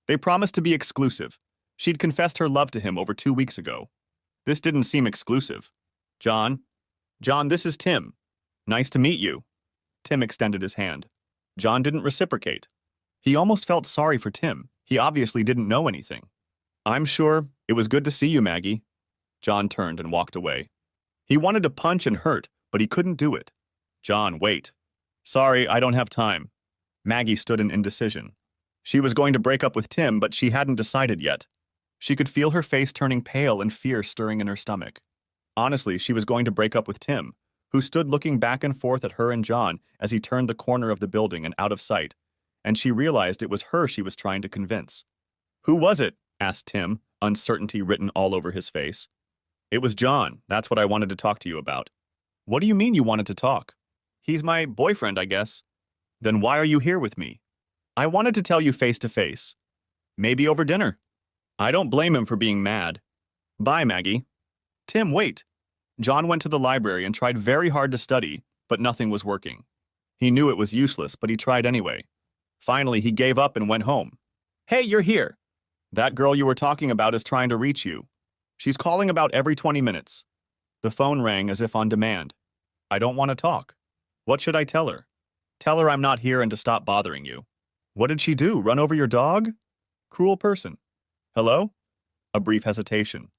They promised to be exclusive. She'd confessed her love to him over 2 weeks ago. This didn't seem exclusive. John, this is Tim. Nice to meet you. Tim extended his hand. John didn't reciprocate. He almost felt sorry for Tim. He obviously didn't know anything. I'm sure it was good to see you, Maggie. John turned and walked away. He wanted to punch and hurt, but he couldn't do it. John, wait. Sorry, I don't have time. Maggie stood in indecision. She was going to break up with Tim, but she hadn't decided yet. She could feel her face turning pale and fear stirring in her stomach. Honestly, she was going to break up with Tim, who stood looking back and forth at her and John as he turned the corner of the building and out of sight, and she realized it was her she was trying to convince. Who was it? Asked Tim, uncertainty written all over his face. It was John. That's what I wanted to talk to you about. What do you mean you wanted to talk? He's my boyfriend, I guess. Then why are you here with me? I wanted to tell you face to face. Maybe over dinner. I don't blame him for being mad. Bye, Maggie. Tim, wait. John went to the library and tried very hard to study, but nothing was working. He knew it was useless, but he tried anyway. Finally, he gave up and went home. Hey, you're here. That girl you were talking about is trying to reach you. She's calling about every 20 minutes. The phone rang as if on demand. I don't want to talk. What should I tell her? Tell her I'm not here and to stop bothering you. What did she do? Run over your dog? Cruel person. Hello? A brief hesitation.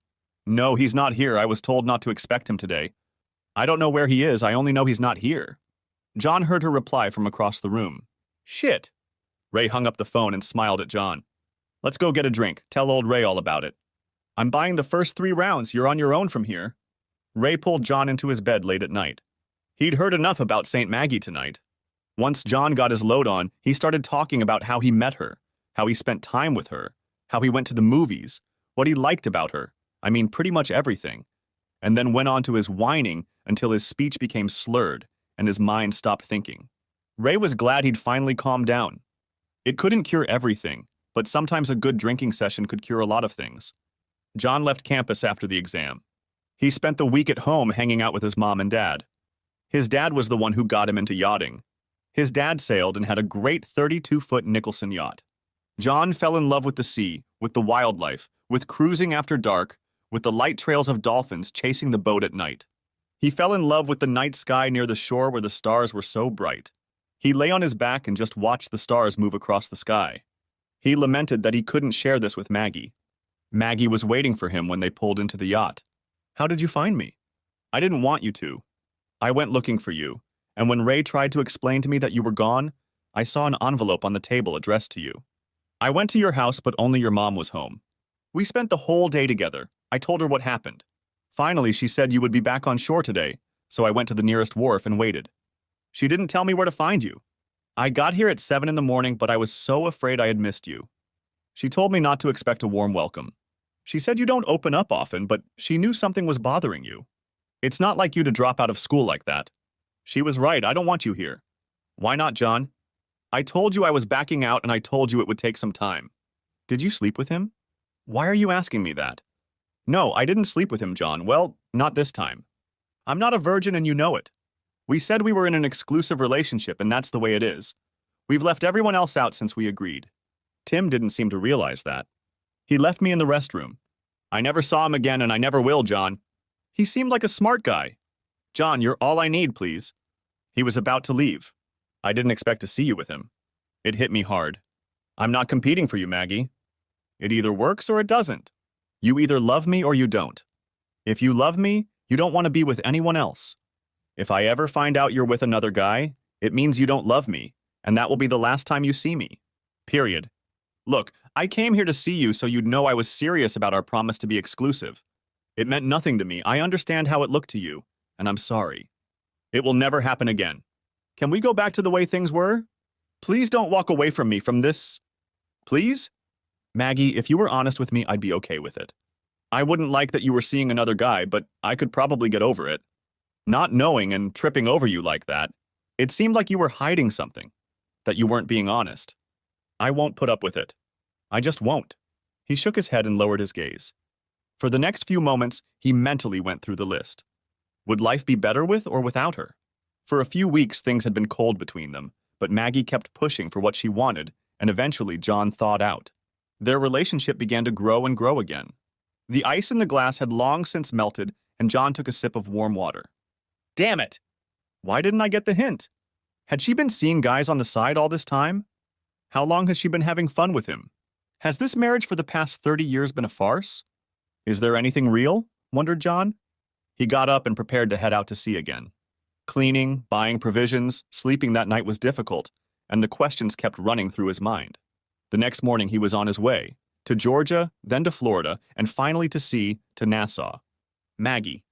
No, he's not here. I was told not to expect him today. I don't know where he is. I only know he's not here. John heard her reply from across the room. Shit. Ray hung up the phone and smiled at John. Let's go get a drink. Tell old Ray all about it. I'm buying the first 3 rounds. You're on your own from here. Ray pulled John into his bed late at night. He'd heard enough about St. Maggie tonight. Once John got his load on, he started talking about how he met her, how he spent time with her, how he went to the movies, what he liked about her. I mean, pretty much everything. And then went on to his whining until his speech became slurred and his mind stopped thinking. Ray was glad he'd finally calmed down. It couldn't cure everything, but sometimes a good drinking session could cure a lot of things. John left campus after the exam. He spent the week at home hanging out with his mom and dad. His dad was the one who got him into yachting. His dad sailed and had a great 32-foot Nicholson yacht. John fell in love with the sea, with the wildlife, with cruising after dark, with the light trails of dolphins chasing the boat at night. He fell in love with the night sky near the shore where the stars were so bright. He lay on his back and just watched the stars move across the sky. He lamented that he couldn't share this with Maggie. Maggie was waiting for him when they pulled into the yacht. How did you find me? I didn't want you to. I went looking for you, and when Ray tried to explain to me that you were gone, I saw an envelope on the table addressed to you. I went to your house, but only your mom was home. We spent the whole day together. I told her what happened. Finally, she said you would be back on shore today, so I went to the nearest wharf and waited. She didn't tell me where to find you. I got here at 7 in the morning, but I was so afraid I had missed you. She told me not to expect a warm welcome. She said you don't open up often, but she knew something was bothering you. It's not like you to drop out of school like that. She was right. I don't want you here. Why not, John? I told you I was backing out and I told you it would take some time. Did you sleep with him? Why are you asking me that? No, I didn't sleep with him, John. Well, not this time. I'm not a virgin and you know it. We said we were in an exclusive relationship and that's the way it is. We've left everyone else out since we agreed. Tim didn't seem to realize that. He left me in the restroom. I never saw him again and I never will, John. He seemed like a smart guy. John, you're all I need, please. He was about to leave. I didn't expect to see you with him. It hit me hard. I'm not competing for you, Maggie. It either works or it doesn't. You either love me or you don't. If you love me, you don't want to be with anyone else. If I ever find out you're with another guy, it means you don't love me, and that will be the last time you see me. Period. Look, I came here to see you so you'd know I was serious about our promise to be exclusive. It meant nothing to me. I understand how it looked to you, and I'm sorry. It will never happen again. Can we go back to the way things were? Please don't walk away from me from this. Please? Maggie, if you were honest with me, I'd be okay with it. I wouldn't like that you were seeing another guy, but I could probably get over it. Not knowing and tripping over you like that, it seemed like you were hiding something, that you weren't being honest. I won't put up with it. I just won't. He shook his head and lowered his gaze. For the next few moments, he mentally went through the list. Would life be better with or without her? For a few weeks, things had been cold between them, but Maggie kept pushing for what she wanted, and eventually John thawed out. Their relationship began to grow and grow again. The ice in the glass had long since melted, and John took a sip of warm water. Damn it! Why didn't I get the hint? Had she been seeing guys on the side all this time? How long has she been having fun with him? Has this marriage for the past 30 years been a farce? Is there anything real? Wondered John. He got up and prepared to head out to sea again. Cleaning, buying provisions, sleeping that night was difficult, and the questions kept running through his mind. The next morning he was on his way, to Georgia, then to Florida, and finally to sea, to Nassau. Maggie.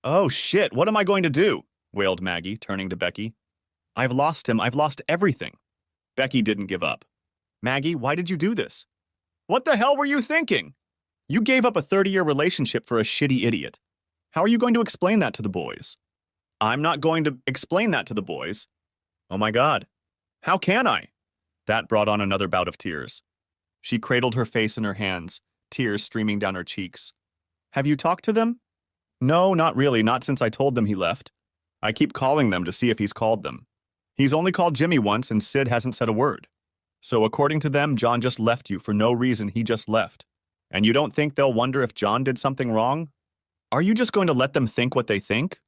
Oh shit, what am I going to do? Wailed Maggie, turning to Becky. I've lost him, I've lost everything. Becky didn't give up. Maggie, why did you do this? What the hell were you thinking? You gave up a 30-year relationship for a shitty idiot. How are you going to explain that to the boys? I'm not going to explain that to the boys. Oh my God. How can I? That brought on another bout of tears. She cradled her face in her hands, tears streaming down her cheeks. Have you talked to them? No, not really, not since I told them he left. I keep calling them to see if he's called them. He's only called Jimmy once and Sid hasn't said a word. So according to them, John just left you for no reason, he just left. And you don't think they'll wonder if John did something wrong? Are you just going to let them think what they think?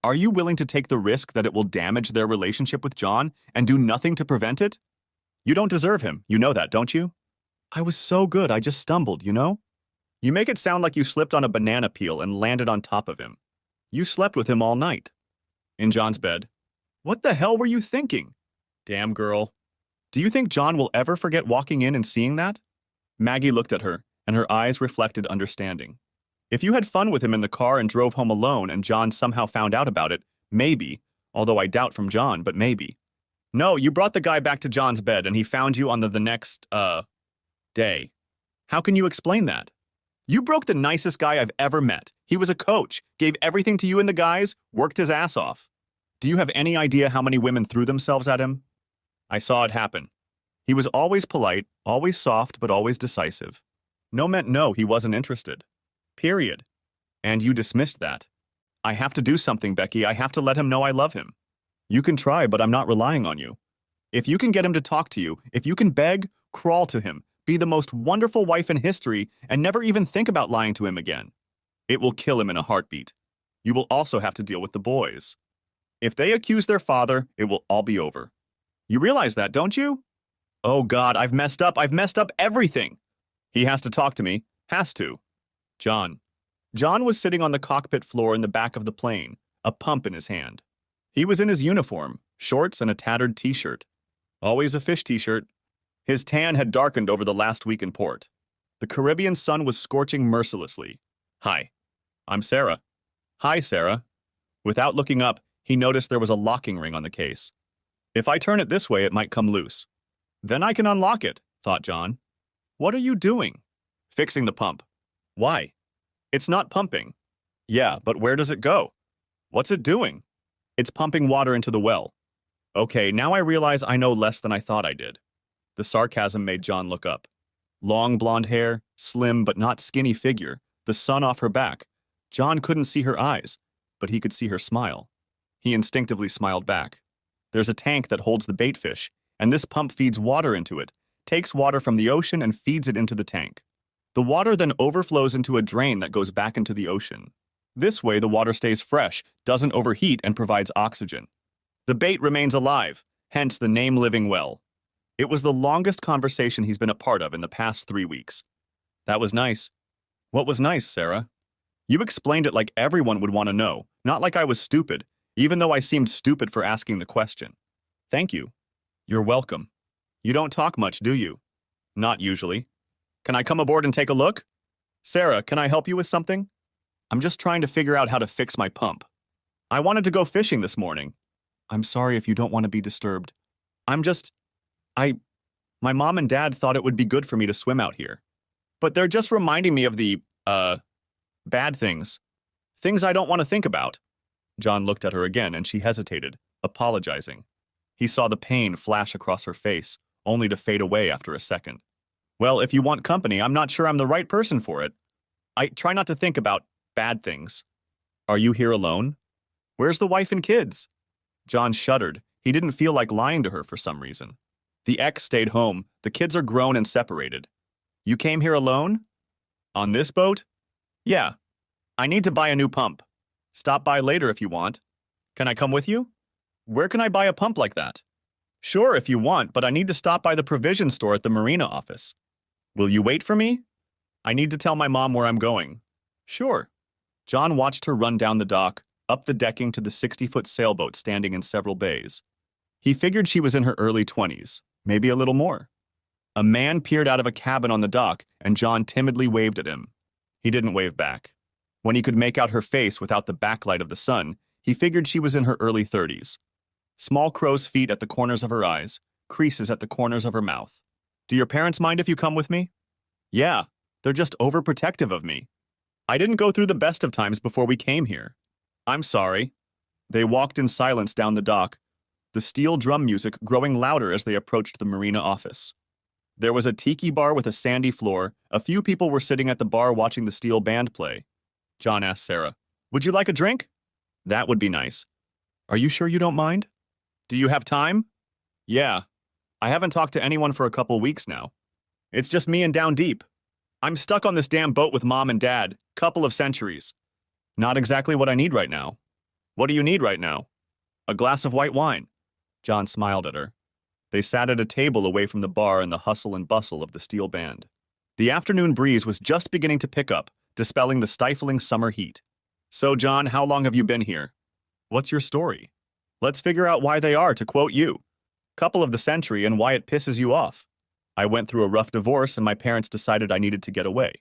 Are you willing to take the risk that it will damage their relationship with John and do nothing to prevent it? You don't deserve him, you know that, don't you? I was so good, I just stumbled, you know? You make it sound like you slipped on a banana peel and landed on top of him. You slept with him all night. In John's bed. What the hell were you thinking? Damn girl. Do you think John will ever forget walking in and seeing that? Maggie looked at her, and her eyes reflected understanding. If you had fun with him in the car and drove home alone and John somehow found out about it, maybe, although I doubt from John, but maybe. No, you brought the guy back to John's bed and he found you on the next, day. How can you explain that? You broke the nicest guy I've ever met. He was a coach, gave everything to you and the guys, worked his ass off. Do you have any idea how many women threw themselves at him? I saw it happen. He was always polite, always soft, but always decisive. No meant no, he wasn't interested. Period. And you dismissed that. I have to do something, Becky. I have to let him know I love him. You can try, but I'm not relying on you. If you can get him to talk to you, if you can beg, crawl to him, be the most wonderful wife in history, and never even think about lying to him again, it will kill him in a heartbeat. You will also have to deal with the boys. If they accuse their father, it will all be over. You realize that, don't you? Oh God, I've messed up everything. He has to talk to me, has to. John. John was sitting on the cockpit floor in the back of the plane, a pump in his hand. He was in his uniform, shorts and a tattered t-shirt. Always a fish t-shirt. His tan had darkened over the last week in port. The Caribbean sun was scorching mercilessly. Hi. I'm Sarah. Hi, Sarah. Without looking up, he noticed there was a locking ring on the case. If I turn it this way, it might come loose. Then I can unlock it, thought John. What are you doing? Fixing the pump. Why? It's not pumping. Yeah, but where does it go? What's it doing? It's pumping water into the well. Okay, now I realize I know less than I thought I did. The sarcasm made John look up. Long blonde hair, slim but not skinny figure, the sun off her back. John couldn't see her eyes, but he could see her smile. He instinctively smiled back. There's a tank that holds the bait fish, and this pump feeds water into it, takes water from the ocean and feeds it into the tank. The water then overflows into a drain that goes back into the ocean. This way, the water stays fresh, doesn't overheat, and provides oxygen. The bait remains alive, hence the name Living Well. It was the longest conversation he's been a part of in the past 3 weeks. That was nice. What was nice, Sarah? You explained it like everyone would want to know, not like I was stupid, even though I seemed stupid for asking the question. Thank you. You're welcome. You don't talk much, do you? Not usually. Can I come aboard and take a look? Sarah, can I help you with something? I'm just trying to figure out how to fix my pump. I wanted to go fishing this morning. I'm sorry if you don't want to be disturbed. My mom and dad thought it would be good for me to swim out here. But they're just reminding me of the, bad things. Things I don't want to think about. John looked at her again and she hesitated, apologizing. He saw the pain flash across her face, only to fade away after a second. Well, if you want company, I'm not sure I'm the right person for it. I try not to think about bad things. Are you here alone? Where's the wife and kids? John shuddered. He didn't feel like lying to her for some reason. The ex stayed home. The kids are grown and separated. You came here alone? On this boat? Yeah. I need to buy a new pump. Stop by later if you want. Can I come with you? Where can I buy a pump like that? Sure, if you want, but I need to stop by the provision store at the marina office. Will you wait for me? I need to tell my mom where I'm going. Sure. John watched her run down the dock, up the decking to the 60-foot sailboat standing in several bays. He figured she was in her early 20s, maybe a little more. A man peered out of a cabin on the dock, and John timidly waved at him. He didn't wave back. When he could make out her face without the backlight of the sun, he figured she was in her early 30s. Small crow's feet at the corners of her eyes, creases at the corners of her mouth. Do your parents mind if you come with me? Yeah, they're just overprotective of me. I didn't go through the best of times before we came here. I'm sorry. They walked in silence down the dock, the steel drum music growing louder as they approached the marina office. There was a tiki bar with a sandy floor. A few people were sitting at the bar watching the steel band play. John asked Sarah, "Would you like a drink?" That would be nice. Are you sure you don't mind? Do you have time? Yeah. I haven't talked to anyone for a couple weeks now. It's just me and Down Deep. I'm stuck on this damn boat with Mom and Dad, couple of centuries. Not exactly what I need right now. What do you need right now? A glass of white wine. John smiled at her. They sat at a table away from the bar in the hustle and bustle of the steel band. The afternoon breeze was just beginning to pick up, dispelling the stifling summer heat. So, John, how long have you been here? What's your story? Let's figure out why they are, to quote you. Couple of the century and why it pisses you off. I went through a rough divorce and my parents decided I needed to get away.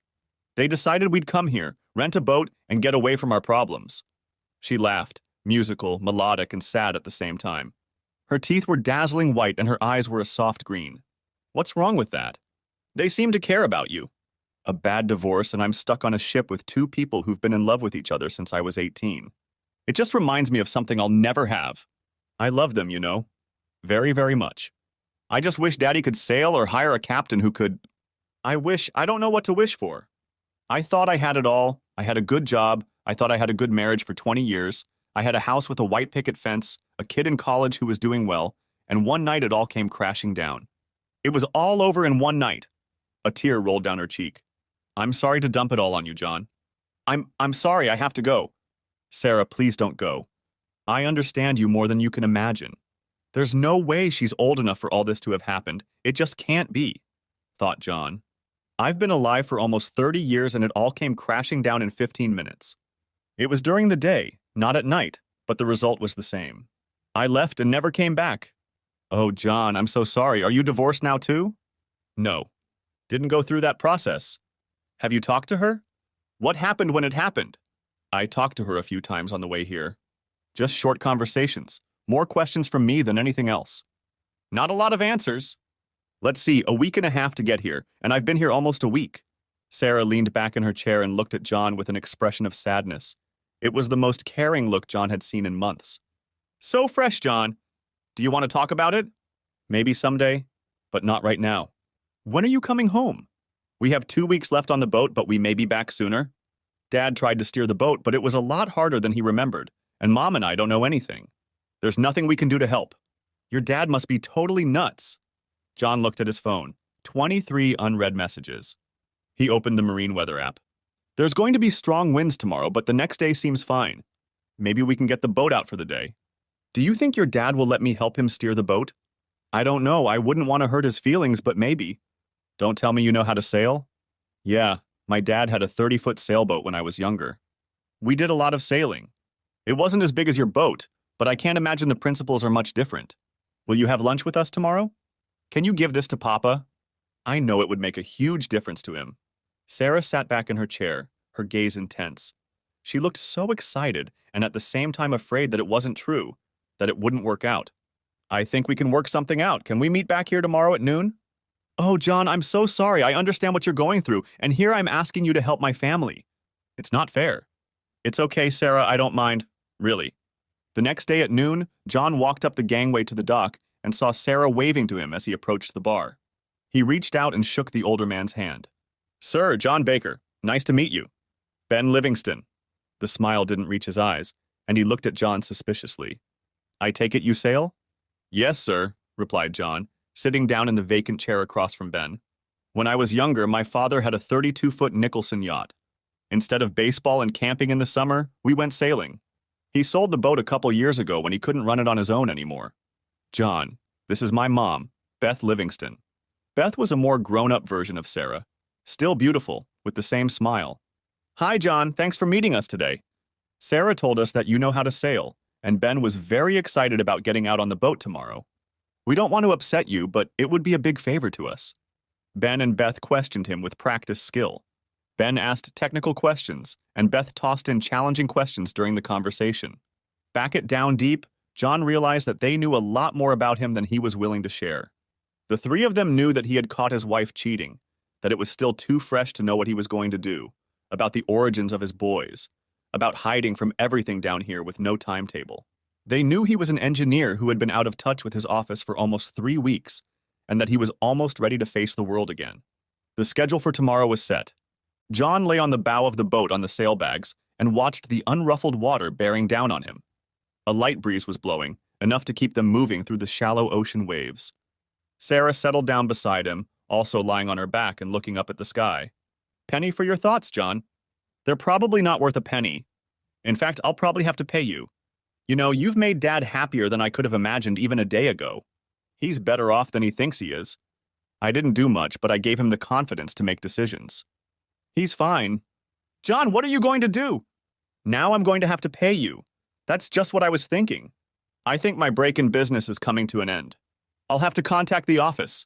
They decided we'd come here, rent a boat, and get away from our problems. She laughed, musical, melodic, and sad at the same time. Her teeth were dazzling white and her eyes were a soft green. What's wrong with that? They seem to care about you. A bad divorce and I'm stuck on a ship with two people who've been in love with each other since I was 18. It just reminds me of something I'll never have. I love them, you know. Very, very much. I just wish Daddy could sail or hire a captain who could... I don't know what to wish for. I thought I had it all. I had a good job. I thought I had a good marriage for 20 years. I had a house with a white picket fence, a kid in college who was doing well, and one night it all came crashing down. It was all over in one night. A tear rolled down her cheek. I'm sorry to dump it all on you, John. I'm sorry, I have to go. Sarah, please don't go. I understand you more than you can imagine. There's no way she's old enough for all this to have happened. It just can't be, thought John. I've been alive for almost 30 years and it all came crashing down in 15 minutes. It was during the day, not at night, but the result was the same. I left and never came back. Oh, John, I'm so sorry. Are you divorced now too? No. Didn't go through that process. Have you talked to her? What happened when it happened? I talked to her a few times on the way here. Just short conversations. More questions from me than anything else. Not a lot of answers. Let's see, a week and a half to get here, and I've been here almost a week. Sarah leaned back in her chair and looked at John with an expression of sadness. It was the most caring look John had seen in months. So fresh, John. Do you want to talk about it? Maybe someday, but not right now. When are you coming home? We have 2 weeks left on the boat, but we may be back sooner. Dad tried to steer the boat, but it was a lot harder than he remembered, and Mom and I don't know anything. There's nothing we can do to help. Your dad must be totally nuts. John looked at his phone. 23 unread messages. He opened the marine weather app. There's going to be strong winds tomorrow, but the next day seems fine. Maybe we can get the boat out for the day. Do you think your dad will let me help him steer the boat? I don't know. I wouldn't want to hurt his feelings, but maybe. Don't tell me you know how to sail? Yeah, my dad had a 30-foot sailboat when I was younger. We did a lot of sailing. It wasn't as big as your boat, but I can't imagine the principles are much different. Will you have lunch with us tomorrow? Can you give this to Papa? I know it would make a huge difference to him. Sarah sat back in her chair, her gaze intense. She looked so excited and at the same time afraid that it wasn't true, that it wouldn't work out. I think we can work something out. Can we meet back here tomorrow at noon? Oh, John, I'm so sorry. I understand what you're going through, and here I'm asking you to help my family. It's not fair. It's okay, Sarah. I don't mind. Really. The next day at noon, John walked up the gangway to the dock and saw Sarah waving to him as he approached the bar. He reached out and shook the older man's hand. Sir, John Baker. Nice to meet you. Ben Livingston. The smile didn't reach his eyes, and he looked at John suspiciously. I take it you sail? Yes, sir, replied John, sitting down in the vacant chair across from Ben. When I was younger, my father had a 32-foot Nicholson yacht. Instead of baseball and camping in the summer, we went sailing. He sold the boat a couple years ago when he couldn't run it on his own anymore. John, this is my mom, Beth Livingston. Beth was a more grown-up version of Sarah, still beautiful, with the same smile. Hi, John, thanks for meeting us today. Sarah told us that you know how to sail, and Ben was very excited about getting out on the boat tomorrow. We don't want to upset you, but it would be a big favor to us. Ben and Beth questioned him with practiced skill. Ben asked technical questions, and Beth tossed in challenging questions during the conversation. Back at Down Deep, John realized that they knew a lot more about him than he was willing to share. The three of them knew that he had caught his wife cheating, that it was still too fresh to know what he was going to do, about the origins of his boys, about hiding from everything down here with no timetable. They knew he was an engineer who had been out of touch with his office for almost 3 weeks, and that he was almost ready to face the world again. The schedule for tomorrow was set. John lay on the bow of the boat on the sailbags and watched the unruffled water bearing down on him. A light breeze was blowing, enough to keep them moving through the shallow ocean waves. Sarah settled down beside him, also lying on her back and looking up at the sky. Penny for your thoughts, John. They're probably not worth a penny. In fact, I'll probably have to pay you. You know, you've made Dad happier than I could have imagined even a day ago. He's better off than he thinks he is. I didn't do much, but I gave him the confidence to make decisions. He's fine. John, what are you going to do? Now I'm going to have to pay you. That's just what I was thinking. I think my break in business is coming to an end. I'll have to contact the office.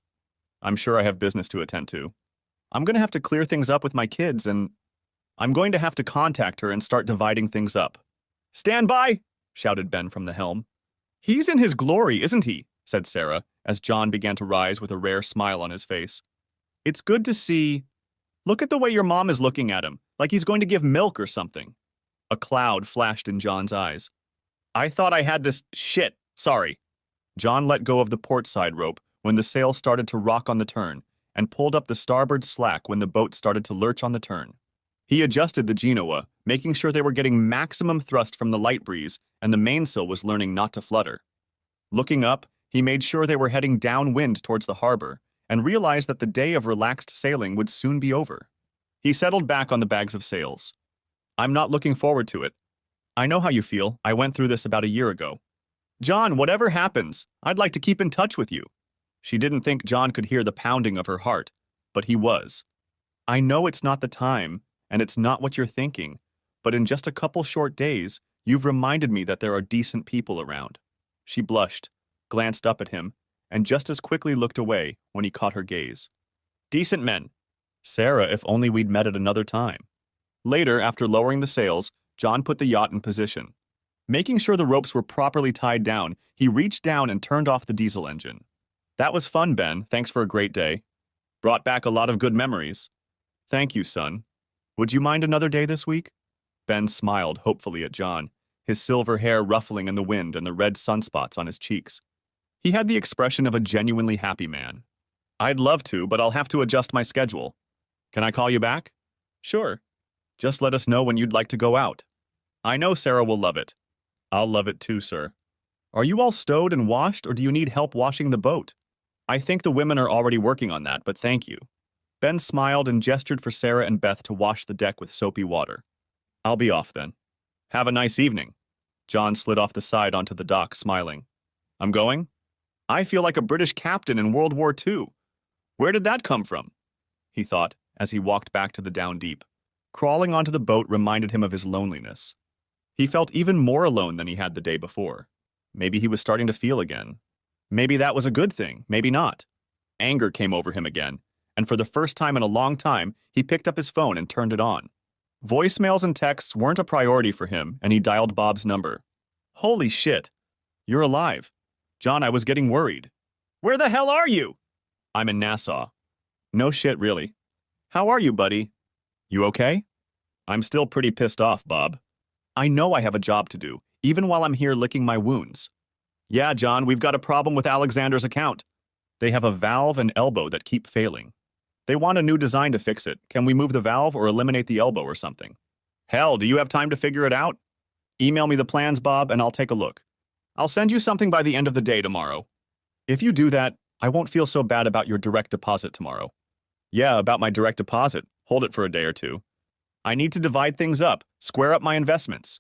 I'm sure I have business to attend to. I'm going to have to clear things up with my kids, and I'm going to have to contact her and start dividing things up. Stand by, shouted Ben from the helm. He's in his glory, isn't he? Said Sarah, as John began to rise with a rare smile on his face. It's good to see. Look at the way your mom is looking at him, like he's going to give milk or something. A cloud flashed in John's eyes. I thought I had this shit, sorry. John let go of the port side rope when the sail started to rock on the turn, and pulled up the starboard slack when the boat started to lurch on the turn. He adjusted the Genoa, making sure they were getting maximum thrust from the light breeze, and the mainsail was learning not to flutter. Looking up, he made sure they were heading downwind towards the harbor, and realized that the day of relaxed sailing would soon be over. He settled back on the bags of sails. I'm not looking forward to it. I know how you feel. I went through this about a year ago. John, whatever happens, I'd like to keep in touch with you. She didn't think John could hear the pounding of her heart, but he was. I know it's not the time, and it's not what you're thinking, but in just a couple short days, you've reminded me that there are decent people around. She blushed, glanced up at him, and just as quickly looked away when he caught her gaze. Decent men. Sarah, if only we'd met at another time. Later, after lowering the sails, John put the yacht in position. Making sure the ropes were properly tied down, he reached down and turned off the diesel engine. That was fun, Ben. Thanks for a great day. Brought back a lot of good memories. Thank you, son. Would you mind another day this week? Ben smiled hopefully at John, his silver hair ruffling in the wind and the red sunspots on his cheeks. He had the expression of a genuinely happy man. I'd love to, but I'll have to adjust my schedule. Can I call you back? Sure. Just let us know when you'd like to go out. I know Sarah will love it. I'll love it too, sir. Are you all stowed and washed, or do you need help washing the boat? I think the women are already working on that, but thank you. Ben smiled and gestured for Sarah and Beth to wash the deck with soapy water. I'll be off then. Have a nice evening. John slid off the side onto the dock, smiling. I'm going? I feel like a British captain in World War II. Where did that come from? He thought, as he walked back to the down deep. Crawling onto the boat reminded him of his loneliness. He felt even more alone than he had the day before. Maybe he was starting to feel again. Maybe that was a good thing, maybe not. Anger came over him again, and for the first time in a long time, he picked up his phone and turned it on. Voicemails and texts weren't a priority for him, and he dialed Bob's number. Holy shit. You're alive. John, I was getting worried. Where the hell are you? I'm in Nassau. No shit, really. How are you, buddy? You okay? I'm still pretty pissed off, Bob. I know I have a job to do, even while I'm here licking my wounds. Yeah, John, we've got a problem with Alexander's account. They have a valve and elbow that keep failing. They want a new design to fix it. Can we move the valve or eliminate the elbow or something? Hell, do you have time to figure it out? Email me the plans, Bob, and I'll take a look. I'll send you something by the end of the day tomorrow. If you do that, I won't feel so bad about your direct deposit tomorrow. Yeah, about my direct deposit. Hold it for a day or two. I need to divide things up, square up my investments.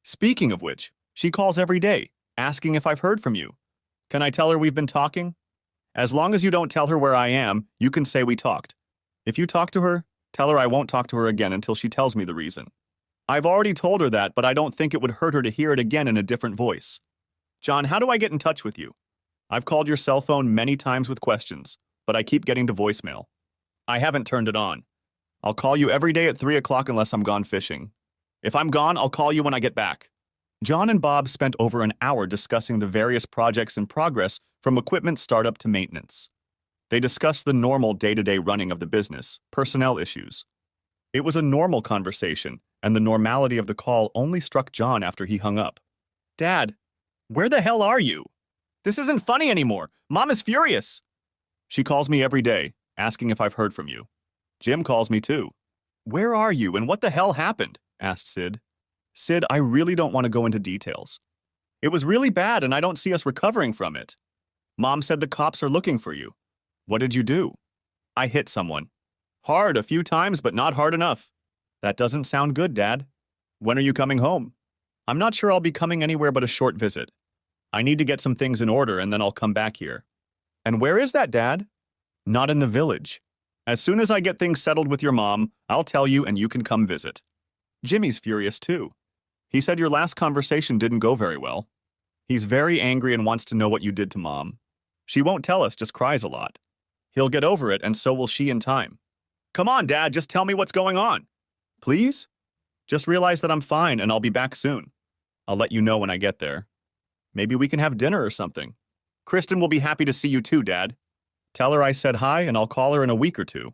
Speaking of which, she calls every day, asking if I've heard from you. Can I tell her we've been talking? As long as you don't tell her where I am, you can say we talked. If you talk to her, tell her I won't talk to her again until she tells me the reason. I've already told her that, but I don't think it would hurt her to hear it again in a different voice. John, how do I get in touch with you? I've called your cell phone many times with questions, but I keep getting to voicemail. I haven't turned it on. I'll call you every day at 3 o'clock unless I'm gone fishing. If I'm gone, I'll call you when I get back. John and Bob spent over an hour discussing the various projects in progress from equipment startup to maintenance. They discussed the normal day-to-day running of the business, personnel issues. It was a normal conversation, and the normality of the call only struck John after he hung up. Dad, where the hell are you? This isn't funny anymore. Mom is furious. She calls me every day, asking if I've heard from you. Jim calls me too. Where are you and what the hell happened? Asked Sid. Sid, I really don't want to go into details. It was really bad and I don't see us recovering from it. Mom said the cops are looking for you. What did you do? I hit someone. Hard a few times, but not hard enough. That doesn't sound good, Dad. When are you coming home? I'm not sure I'll be coming anywhere but a short visit. I need to get some things in order and then I'll come back here. And where is that, Dad? Not in the village. As soon as I get things settled with your mom, I'll tell you and you can come visit. Jimmy's furious too. He said your last conversation didn't go very well. He's very angry and wants to know what you did to Mom. She won't tell us, just cries a lot. He'll get over it and so will she in time. Come on, Dad, just tell me what's going on. Please? Just realize that I'm fine and I'll be back soon. I'll let you know when I get there. Maybe we can have dinner or something. Kristen will be happy to see you too, Dad. Tell her I said hi and I'll call her in a week or two.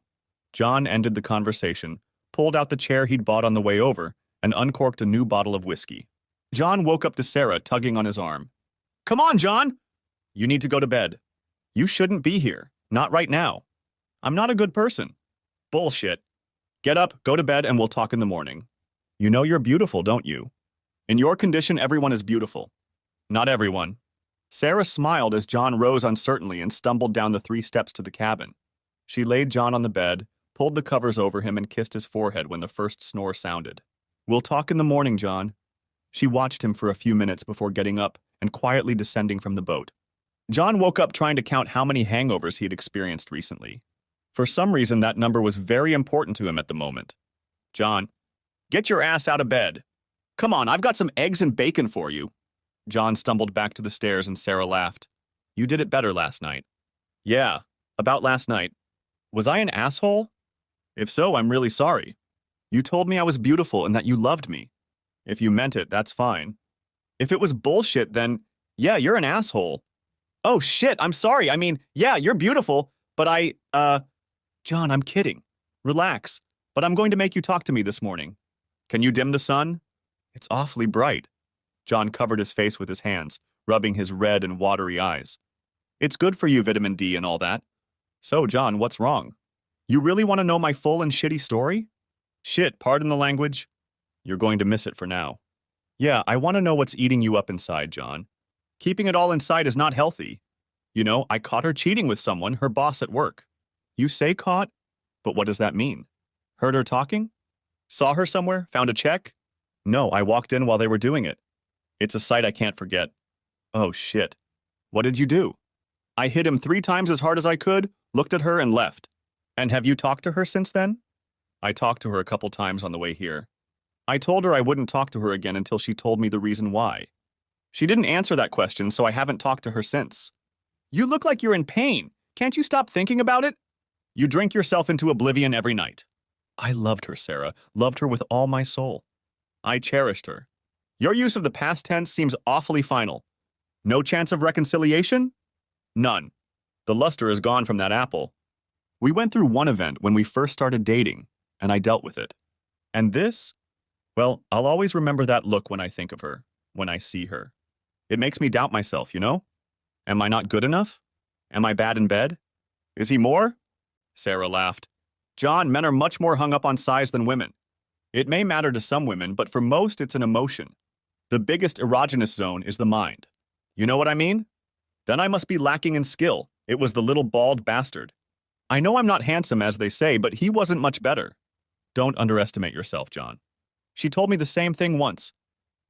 John ended the conversation, pulled out the chair he'd bought on the way over, and uncorked a new bottle of whiskey. John woke up to Sarah tugging on his arm. Come on, John! You need to go to bed. You shouldn't be here. Not right now. I'm not a good person. Bullshit. Get up, go to bed, and we'll talk in the morning. You know you're beautiful, don't you? In your condition, everyone is beautiful. Not everyone. Sarah smiled as John rose uncertainly and stumbled down the 3 steps to the cabin. She laid John on the bed, pulled the covers over him, and kissed his forehead when the first snore sounded. We'll talk in the morning, John. She watched him for a few minutes before getting up and quietly descending from the boat. John woke up trying to count how many hangovers he had experienced recently. For some reason, that number was very important to him at the moment. John, get your ass out of bed. Come on, I've got some eggs and bacon for you. John stumbled back to the stairs and Sarah laughed. You did it better last night. Yeah, about last night. Was I an asshole? If so, I'm really sorry. You told me I was beautiful and that you loved me. If you meant it, that's fine. If it was bullshit, then, yeah, you're an asshole. Oh shit, I'm sorry. I mean, yeah, you're beautiful, but John, I'm kidding. Relax, but I'm going to make you talk to me this morning. Can you dim the sun? It's awfully bright. John covered his face with his hands, rubbing his red and watery eyes. It's good for you, vitamin D and all that. So, John, what's wrong? You really want to know my full and shitty story? Shit, pardon the language. You're going to miss it for now. Yeah, I want to know what's eating you up inside, John. Keeping it all inside is not healthy. You know, I caught her cheating with someone, her boss at work. You say caught? But what does that mean? Heard her talking? Saw her somewhere? Found a check? No, I walked in while they were doing it. It's a sight I can't forget. Oh, shit. What did you do? I hit him 3 times as hard as I could, looked at her, and left. And have you talked to her since then? I talked to her a couple times on the way here. I told her I wouldn't talk to her again until she told me the reason why. She didn't answer that question, so I haven't talked to her since. You look like you're in pain. Can't you stop thinking about it? You drink yourself into oblivion every night. I loved her, Sarah. Loved her with all my soul. I cherished her. Your use of the past tense seems awfully final. No chance of reconciliation? None. The luster is gone from that apple. We went through one event when we first started dating, and I dealt with it. And this? Well, I'll always remember that look when I think of her, when I see her. It makes me doubt myself, you know? Am I not good enough? Am I bad in bed? Is he more? Sarah laughed. John, men are much more hung up on size than women. It may matter to some women, but for most it's an emotion. The biggest erogenous zone is the mind. You know what I mean? Then I must be lacking in skill. It was the little bald bastard. I know I'm not handsome, as they say, but he wasn't much better. Don't underestimate yourself, John. She told me the same thing once.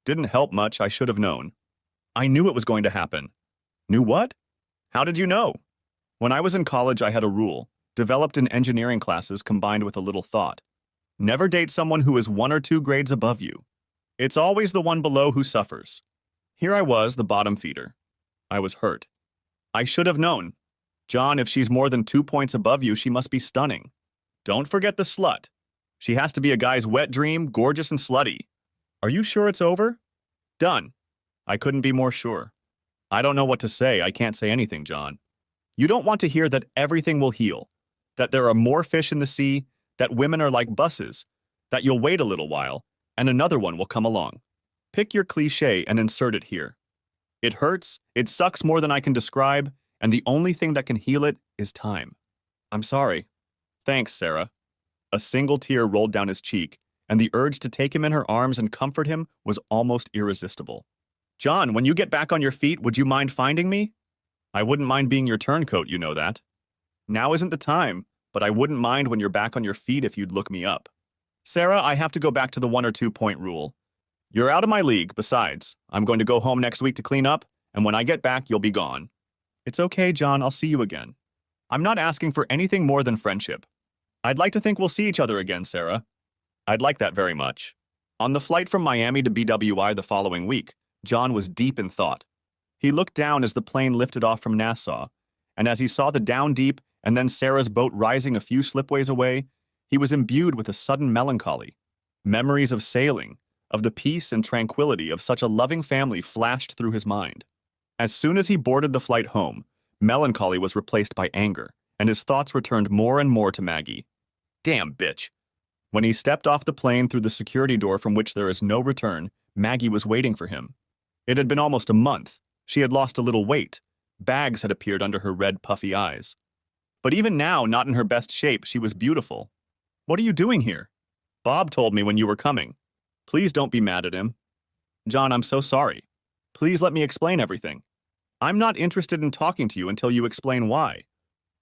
Didn't help much, I should have known. I knew it was going to happen. Knew what? How did you know? When I was in college, I had a rule, developed in engineering classes combined with a little thought. Never date someone who is 1 or 2 grades above you. It's always the one below who suffers. Here I was, the bottom feeder. I was hurt. I should have known. John, if she's more than 2 points above you, she must be stunning. Don't forget the slut. She has to be a guy's wet dream, gorgeous and slutty. Are you sure it's over? Done. I couldn't be more sure. I don't know what to say. I can't say anything, John. You don't want to hear that everything will heal, that there are more fish in the sea, that women are like buses, that you'll wait a little while, and another one will come along. Pick your cliché and insert it here. It hurts, it sucks more than I can describe, and the only thing that can heal it is time. I'm sorry. Thanks, Sarah. A single tear rolled down his cheek, and the urge to take him in her arms and comfort him was almost irresistible. John, when you get back on your feet, would you mind finding me? I wouldn't mind being your turncoat, you know that. Now isn't the time, but I wouldn't mind when you're back on your feet if you'd look me up. Sarah, I have to go back to the 1 or 2 point rule. You're out of my league, besides. I'm going to go home next week to clean up, and when I get back, you'll be gone. It's okay, John, I'll see you again. I'm not asking for anything more than friendship. I'd like to think we'll see each other again, Sarah. I'd like that very much. On the flight from Miami to BWI the following week, John was deep in thought. He looked down as the plane lifted off from Nassau, and as he saw the down deep and then Sarah's boat rising a few slipways away, he was imbued with a sudden melancholy. Memories of sailing, of the peace and tranquility of such a loving family flashed through his mind. As soon as he boarded the flight home, melancholy was replaced by anger, and his thoughts returned more and more to Maggie. Damn bitch. When he stepped off the plane through the security door from which there is no return, Maggie was waiting for him. It had been almost a month. She had lost a little weight. Bags had appeared under her red, puffy eyes. But even now, not in her best shape, she was beautiful. What are you doing here? Bob told me when you were coming. Please don't be mad at him. John, I'm so sorry. Please let me explain everything. I'm not interested in talking to you until you explain why.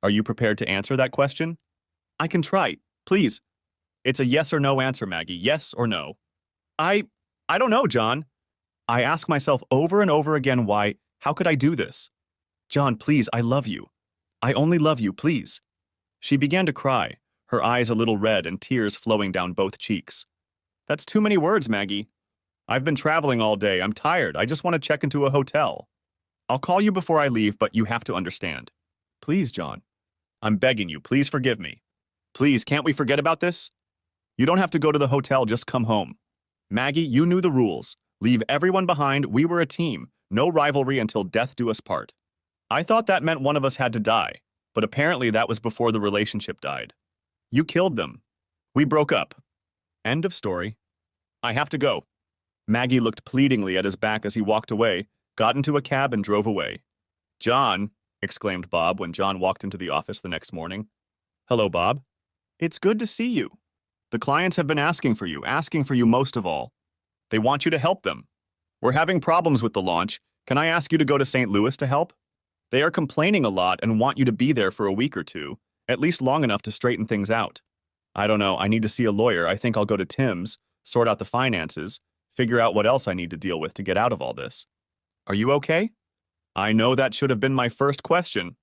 Are you prepared to answer that question? I can try. Please. It's a yes or no answer, Maggie. Yes or no. I don't know, John. I ask myself over and over again why. How could I do this? John, please, I love you. I only love you, please. She began to cry, her eyes a little red and tears flowing down both cheeks. That's too many words, Maggie. I've been traveling all day. I'm tired. I just want to check into a hotel. I'll call you before I leave, but you have to understand. Please, John. I'm begging you. Please forgive me. Please, can't we forget about this? You don't have to go to the hotel. Just come home. Maggie, you knew the rules. Leave everyone behind. We were a team. No rivalry until death do us part. I thought that meant one of us had to die, but apparently that was before the relationship died. You killed them. We broke up. End of story. I have to go. Maggie looked pleadingly at his back as he walked away, got into a cab, and drove away. John, exclaimed Bob when John walked into the office the next morning. Hello, Bob. It's good to see you. The clients have been asking for you most of all. They want you to help them. We're having problems with the launch. Can I ask you to go to St. Louis to help? They are complaining a lot and want you to be there for a week or two, at least long enough to straighten things out. I don't know, I need to see a lawyer. I think I'll go to Tim's, sort out the finances, figure out what else I need to deal with to get out of all this. Are you okay? I know that should have been my first question,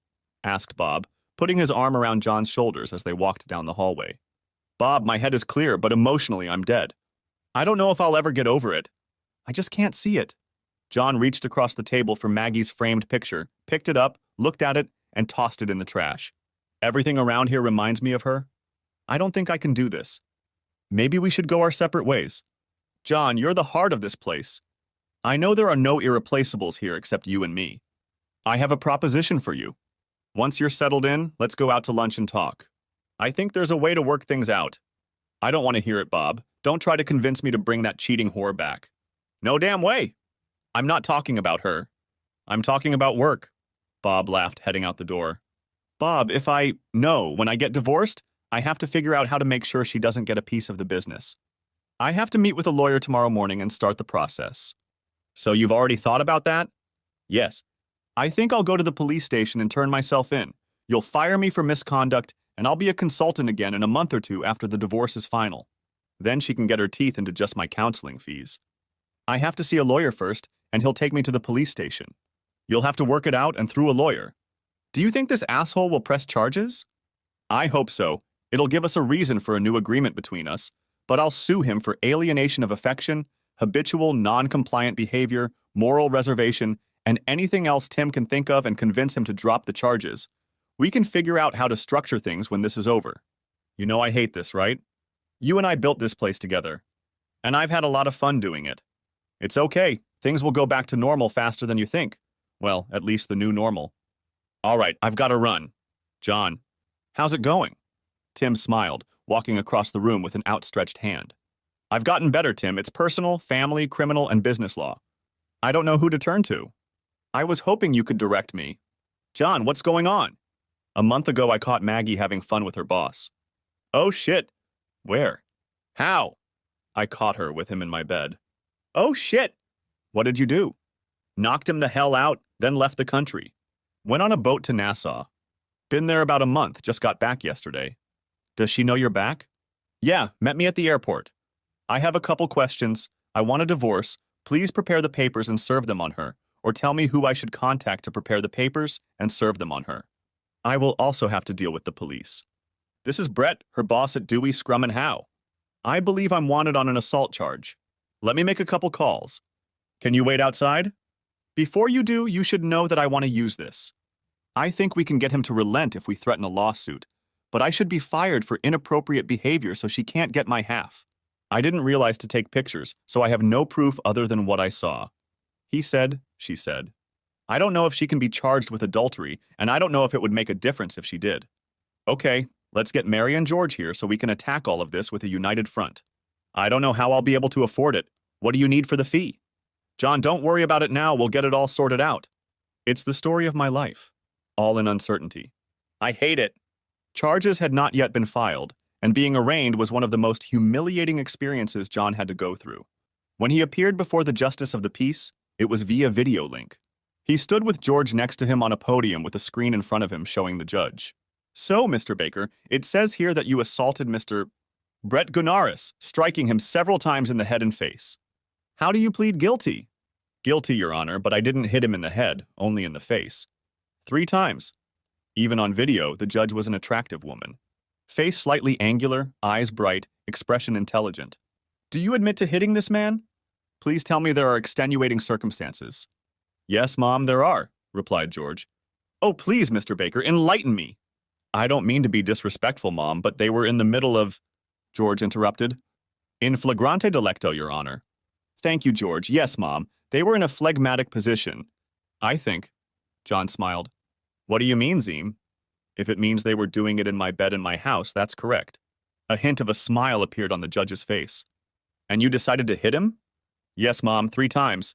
asked Bob, putting his arm around John's shoulders as they walked down the hallway. Bob, my head is clear, but emotionally I'm dead. I don't know if I'll ever get over it. I just can't see it. John reached across the table for Maggie's framed picture, picked it up, looked at it, and tossed it in the trash. Everything around here reminds me of her. I don't think I can do this. Maybe we should go our separate ways. John, you're the heart of this place. I know there are no irreplaceables here except you and me. I have a proposition for you. Once you're settled in, let's go out to lunch and talk. I think there's a way to work things out. I don't want to hear it, Bob. Don't try to convince me to bring that cheating whore back. No damn way. I'm not talking about her. I'm talking about work. Bob laughed, heading out the door. Bob, when I get divorced, I have to figure out how to make sure she doesn't get a piece of the business. I have to meet with a lawyer tomorrow morning and start the process. So you've already thought about that? Yes. I think I'll go to the police station and turn myself in. You'll fire me for misconduct, and I'll be a consultant again in a month or two after the divorce is final. Then she can get her teeth into just my counseling fees. I have to see a lawyer first, and he'll take me to the police station. You'll have to work it out and through a lawyer. Do you think this asshole will press charges? I hope so. It'll give us a reason for a new agreement between us, but I'll sue him for alienation of affection, habitual non-compliant behavior, moral reservation, and anything else Tim can think of and convince him to drop the charges. We can figure out how to structure things when this is over. You know I hate this, right? You and I built this place together, and I've had a lot of fun doing it. It's okay. Things will go back to normal faster than you think. Well, at least the new normal. All right, I've got to run. John, how's it going? Tim smiled, walking across the room with an outstretched hand. I've gotten better, Tim. It's personal, family, criminal, and business law. I don't know who to turn to. I was hoping you could direct me. John, what's going on? A month ago, I caught Maggie having fun with her boss. Oh, shit. Where? How? I caught her with him in my bed. Oh, shit. What did you do? Knocked him the hell out, then left the country. Went on a boat to Nassau. Been there about a month, just got back yesterday. Does she know you're back? Yeah, met me at the airport. I have a couple questions. I want a divorce. Please prepare the papers and serve them on her, or tell me who I should contact to prepare the papers and serve them on her. I will also have to deal with the police. This is Brett, her boss at Dewey, Scrum & Howe. I believe I'm wanted on an assault charge. Let me make a couple calls. Can you wait outside? Before you do, you should know that I want to use this. I think we can get him to relent if we threaten a lawsuit, but I should be fired for inappropriate behavior so she can't get my half. I didn't realize to take pictures, so I have no proof other than what I saw. He said, she said. I don't know if she can be charged with adultery, and I don't know if it would make a difference if she did. Okay, let's get Mary and George here so we can attack all of this with a united front. I don't know how I'll be able to afford it. What do you need for the fee? John, don't worry about it now. We'll get it all sorted out. It's the story of my life, all in uncertainty. I hate it. Charges had not yet been filed, and being arraigned was one of the most humiliating experiences John had to go through. When he appeared before the justice of the peace, it was via video link. He stood with George next to him on a podium with a screen in front of him showing the judge. So, Mr. Baker, it says here that you assaulted Mr. Brett Gunaris, striking him several times in the head and face. How do you plead guilty? Guilty, Your Honor, but I didn't hit him in the head, only in the face. 3 times. Even on video, the judge was an attractive woman. Face slightly angular, eyes bright, expression intelligent. Do you admit to hitting this man? Please tell me there are extenuating circumstances. Yes, Mom, there are, replied George. Oh, please, Mr. Baker, enlighten me. I don't mean to be disrespectful, Mom, but they were in the middle of... George interrupted. In flagrante delicto, Your Honor. Thank you, George. Yes, Mom. They were in a phlegmatic position. I think. John smiled. What do you mean, Zim? If it means they were doing it in my bed in my house, that's correct. A hint of a smile appeared on the judge's face. And you decided to hit him? Yes, Mom, 3 times.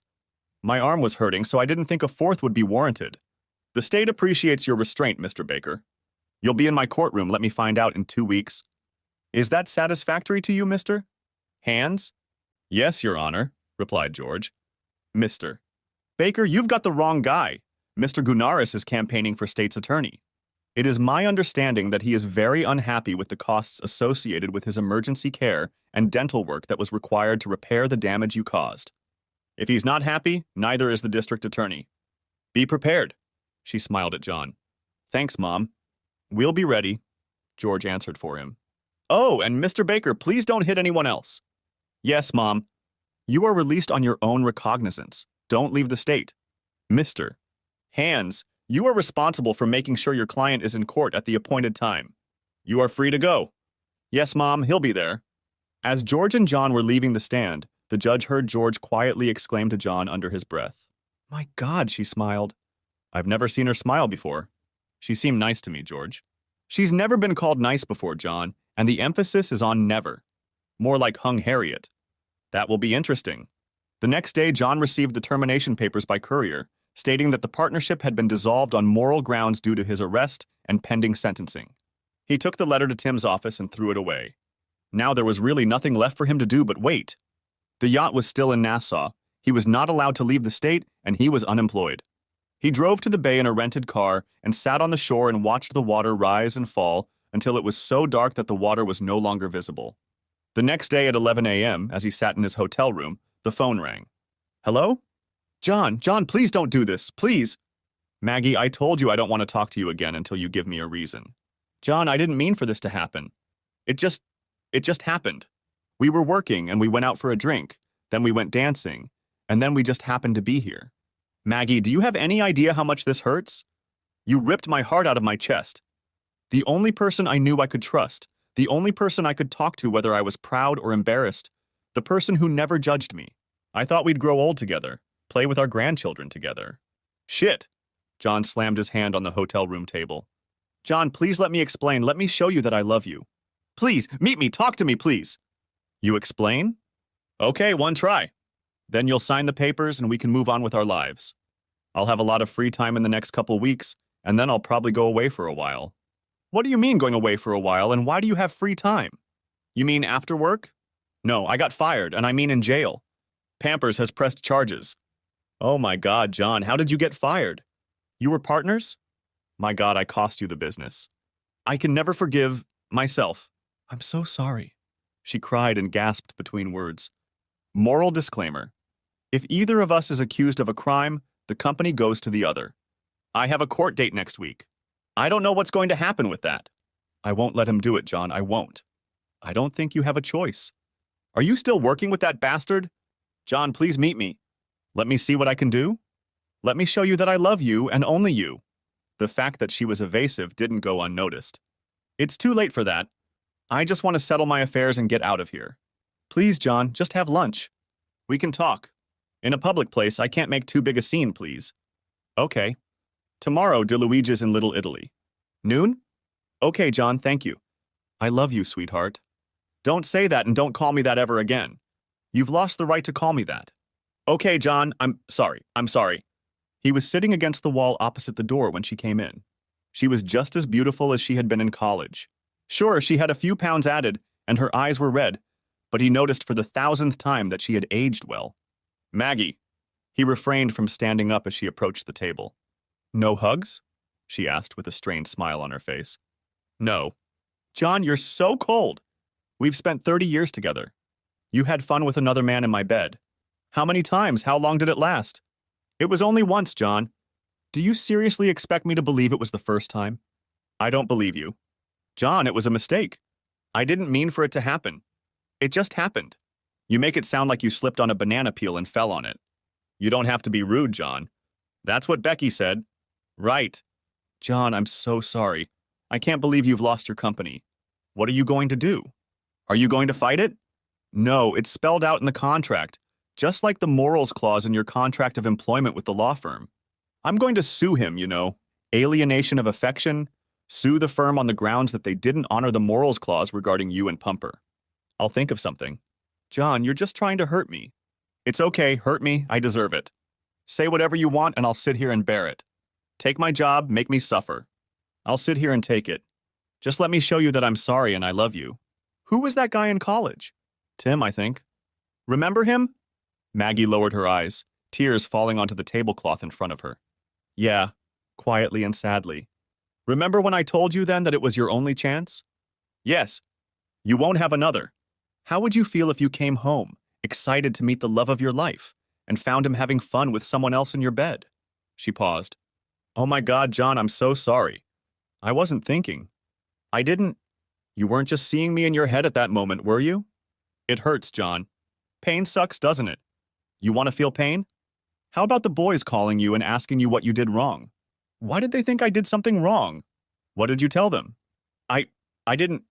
My arm was hurting, so I didn't think a fourth would be warranted. The state appreciates your restraint, Mr. Baker. You'll be in my courtroom, let me find out, in 2 weeks. Is that satisfactory to you, mister? Hands? Yes, Your Honor, replied George. Mr. Baker, you've got the wrong guy. Mr. Gunaris is campaigning for state's attorney. It is my understanding that he is very unhappy with the costs associated with his emergency care and dental work that was required to repair the damage you caused. If he's not happy, neither is the district attorney. Be prepared. She smiled at John. Thanks, Mom. We'll be ready, George answered for him. Oh, and Mr. Baker, please don't hit anyone else. Yes, Mom. You are released on your own recognizance. Don't leave the state. Mr. Hands, you are responsible for making sure your client is in court at the appointed time. You are free to go. Yes, Mom, he'll be there. As George and John were leaving the stand, the judge heard George quietly exclaim to John under his breath. My God, she smiled. I've never seen her smile before. She seemed nice to me, George. She's never been called nice before, John, and the emphasis is on never. More like hung Harriet. That will be interesting. The next day, John received the termination papers by courier, stating that the partnership had been dissolved on moral grounds due to his arrest and pending sentencing. He took the letter to Tim's office and threw it away. Now there was really nothing left for him to do but wait. The yacht was still in Nassau. He was not allowed to leave the state, and he was unemployed. He drove to the bay in a rented car and sat on the shore and watched the water rise and fall until it was so dark that the water was no longer visible. The next day at 11 a.m., as he sat in his hotel room, the phone rang. Hello? John, please don't do this, please. Maggie, I told you I don't want to talk to you again until you give me a reason. John, I didn't mean for this to happen. It just happened. We were working and we went out for a drink, then we went dancing, and then we just happened to be here. Maggie, do you have any idea how much this hurts? You ripped my heart out of my chest. The only person I knew I could trust, the only person I could talk to whether I was proud or embarrassed, the person who never judged me. I thought we'd grow old together, play with our grandchildren together. Shit! John slammed his hand on the hotel room table. John, please let me explain. Let me show you that I love you. Please, meet me. Talk to me, please. You explain? Okay, one try. Then you'll sign the papers and we can move on with our lives. I'll have a lot of free time in the next couple weeks, and then I'll probably go away for a while. What do you mean going away for a while, and why do you have free time? You mean after work? No, I got fired, and I mean in jail. Pampers has pressed charges. Oh my God, John, how did you get fired? You were partners? My God, I cost you the business. I can never forgive myself. I'm so sorry. She cried and gasped between words. Moral disclaimer. If either of us is accused of a crime, the company goes to the other. I have a court date next week. I don't know what's going to happen with that. I won't let him do it, John. I won't. I don't think you have a choice. Are you still working with that bastard? John, please meet me. Let me see what I can do. Let me show you that I love you and only you. The fact that she was evasive didn't go unnoticed. It's too late for that. I just want to settle my affairs and get out of here. Please, John, just have lunch. We can talk. In a public place, I can't make too big a scene, please. Okay. Tomorrow, DeLuigi's in Little Italy. Noon? Okay, John, thank you. I love you, sweetheart. Don't say that and don't call me that ever again. You've lost the right to call me that. Okay, John, I'm sorry. He was sitting against the wall opposite the door when she came in. She was just as beautiful as she had been in college. Sure, she had a few pounds added, and her eyes were red, but he noticed for the 1,000th time that she had aged well. Maggie. He refrained from standing up as she approached the table. No hugs? She asked with a strained smile on her face. No. John, you're so cold. We've spent 30 years together. You had fun with another man in my bed. How many times? How long did it last? It was only once, John. Do you seriously expect me to believe it was the first time? I don't believe you. John, it was a mistake. I didn't mean for it to happen. It just happened. You make it sound like you slipped on a banana peel and fell on it. You don't have to be rude, John. That's what Becky said. Right. John, I'm so sorry. I can't believe you've lost your company. What are you going to do? Are you going to fight it? No, it's spelled out in the contract, just like the morals clause in your contract of employment with the law firm. I'm going to sue him, you know. Alienation of affection. Sue the firm on the grounds that they didn't honor the morals clause regarding you and Pumper. I'll think of something. John, you're just trying to hurt me. It's okay, hurt me, I deserve it. Say whatever you want and I'll sit here and bear it. Take my job, make me suffer. I'll sit here and take it. Just let me show you that I'm sorry and I love you. Who was that guy in college? Tim, I think. Remember him? Maggie lowered her eyes, tears falling onto the tablecloth in front of her. Yeah, quietly and sadly. Remember when I told you then that it was your only chance? Yes. You won't have another. How would you feel if you came home, excited to meet the love of your life, and found him having fun with someone else in your bed? She paused. Oh my God, John, I'm so sorry. I wasn't thinking. I didn't. You weren't just seeing me in your head at that moment, were you? It hurts, John. Pain sucks, doesn't it? You want to feel pain? How about the boys calling you and asking you what you did wrong? Why did they think I did something wrong? What did you tell them? I didn't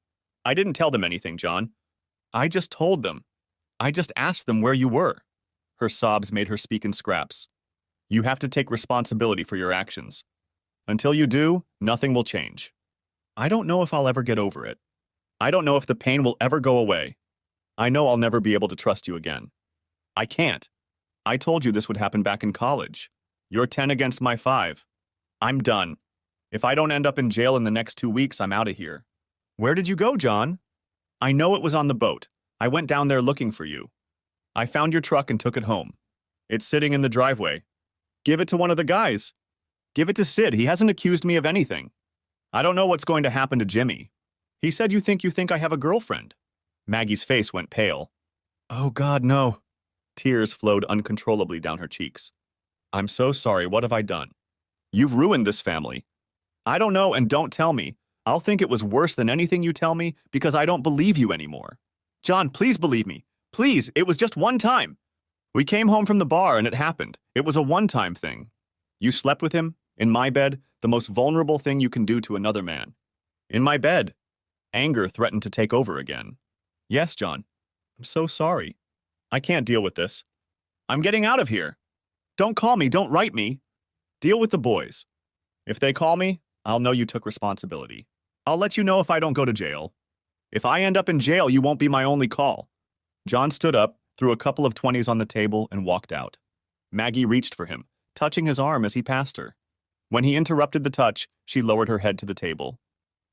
tell them anything, John. I just told them. I just asked them where you were. Her sobs made her speak in scraps. You have to take responsibility for your actions. Until you do, nothing will change. I don't know if I'll ever get over it. I don't know if the pain will ever go away. I know I'll never be able to trust you again. I can't. I told you this would happen back in college. You're 10 against my 5. I'm done. If I don't end up in jail in the next 2 weeks, I'm out of here. Where did you go, John? I know it was on the boat. I went down there looking for you. I found your truck and took it home. It's sitting in the driveway. Give it to one of the guys. Give it to Sid. He hasn't accused me of anything. I don't know what's going to happen to Jimmy. He said you think I have a girlfriend. Maggie's face went pale. Oh God, no. Tears flowed uncontrollably down her cheeks. I'm so sorry. What have I done? You've ruined this family. I don't know, and don't tell me. I'll think it was worse than anything you tell me because I don't believe you anymore. John, please believe me. Please, it was just one time. We came home from the bar and it happened. It was a one-time thing. You slept with him, in my bed, the most vulnerable thing you can do to another man. In my bed. Anger threatened to take over again. Yes, John. I'm so sorry. I can't deal with this. I'm getting out of here. Don't call me, don't write me. Deal with the boys. If they call me, I'll know you took responsibility. I'll let you know if I don't go to jail. If I end up in jail, you won't be my only call. John stood up, threw a couple of 20s on the table, and walked out. Maggie reached for him, touching his arm as he passed her. When he interrupted the touch, she lowered her head to the table.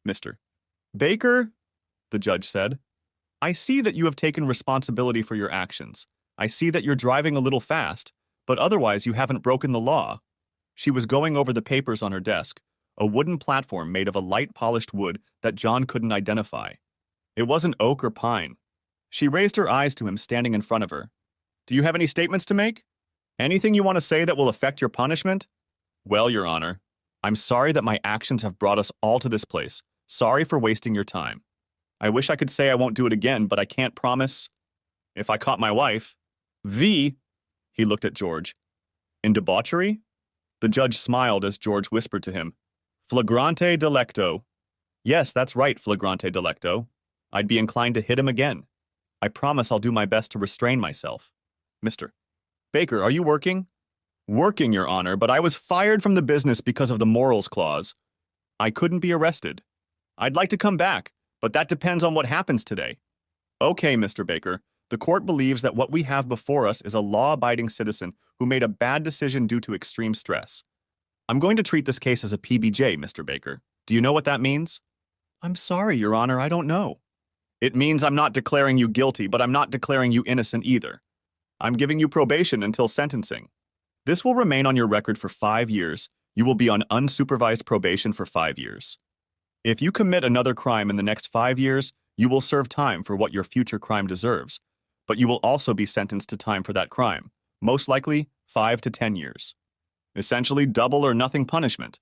Mr. Baker, the judge said, I see that you have taken responsibility for your actions. I see that you're driving a little fast, but otherwise you haven't broken the law. She was going over the papers on her desk, a wooden platform made of a light polished wood that John couldn't identify. It wasn't oak or pine. She raised her eyes to him standing in front of her. Do you have any statements to make? Anything you want to say that will affect your punishment? Well, Your Honor, I'm sorry that my actions have brought us all to this place. Sorry for wasting your time. I wish I could say I won't do it again, but I can't promise. If I caught my wife, he looked at George. In debauchery? The judge smiled as George whispered to him, Flagrante delicto. Yes, that's right, flagrante delicto. I'd be inclined to hit him again. I promise I'll do my best to restrain myself. Mr. Baker, are you working? Working, Your Honor, but I was fired from the business because of the morals clause. I couldn't be arrested. I'd like to come back, but that depends on what happens today. Okay, Mr. Baker, the court believes that what we have before us is a law-abiding citizen who made a bad decision due to extreme stress. I'm going to treat this case as a PBJ, Mr. Baker. Do you know what that means? I'm sorry, Your Honor, I don't know. It means I'm not declaring you guilty, but I'm not declaring you innocent either. I'm giving you probation until sentencing. This will remain on your record for 5 years. You will be on unsupervised probation for 5 years. If you commit another crime in the next 5 years, you will serve time for what your future crime deserves, but you will also be sentenced to time for that crime, most likely 5 to 10 years. Essentially double or nothing punishment.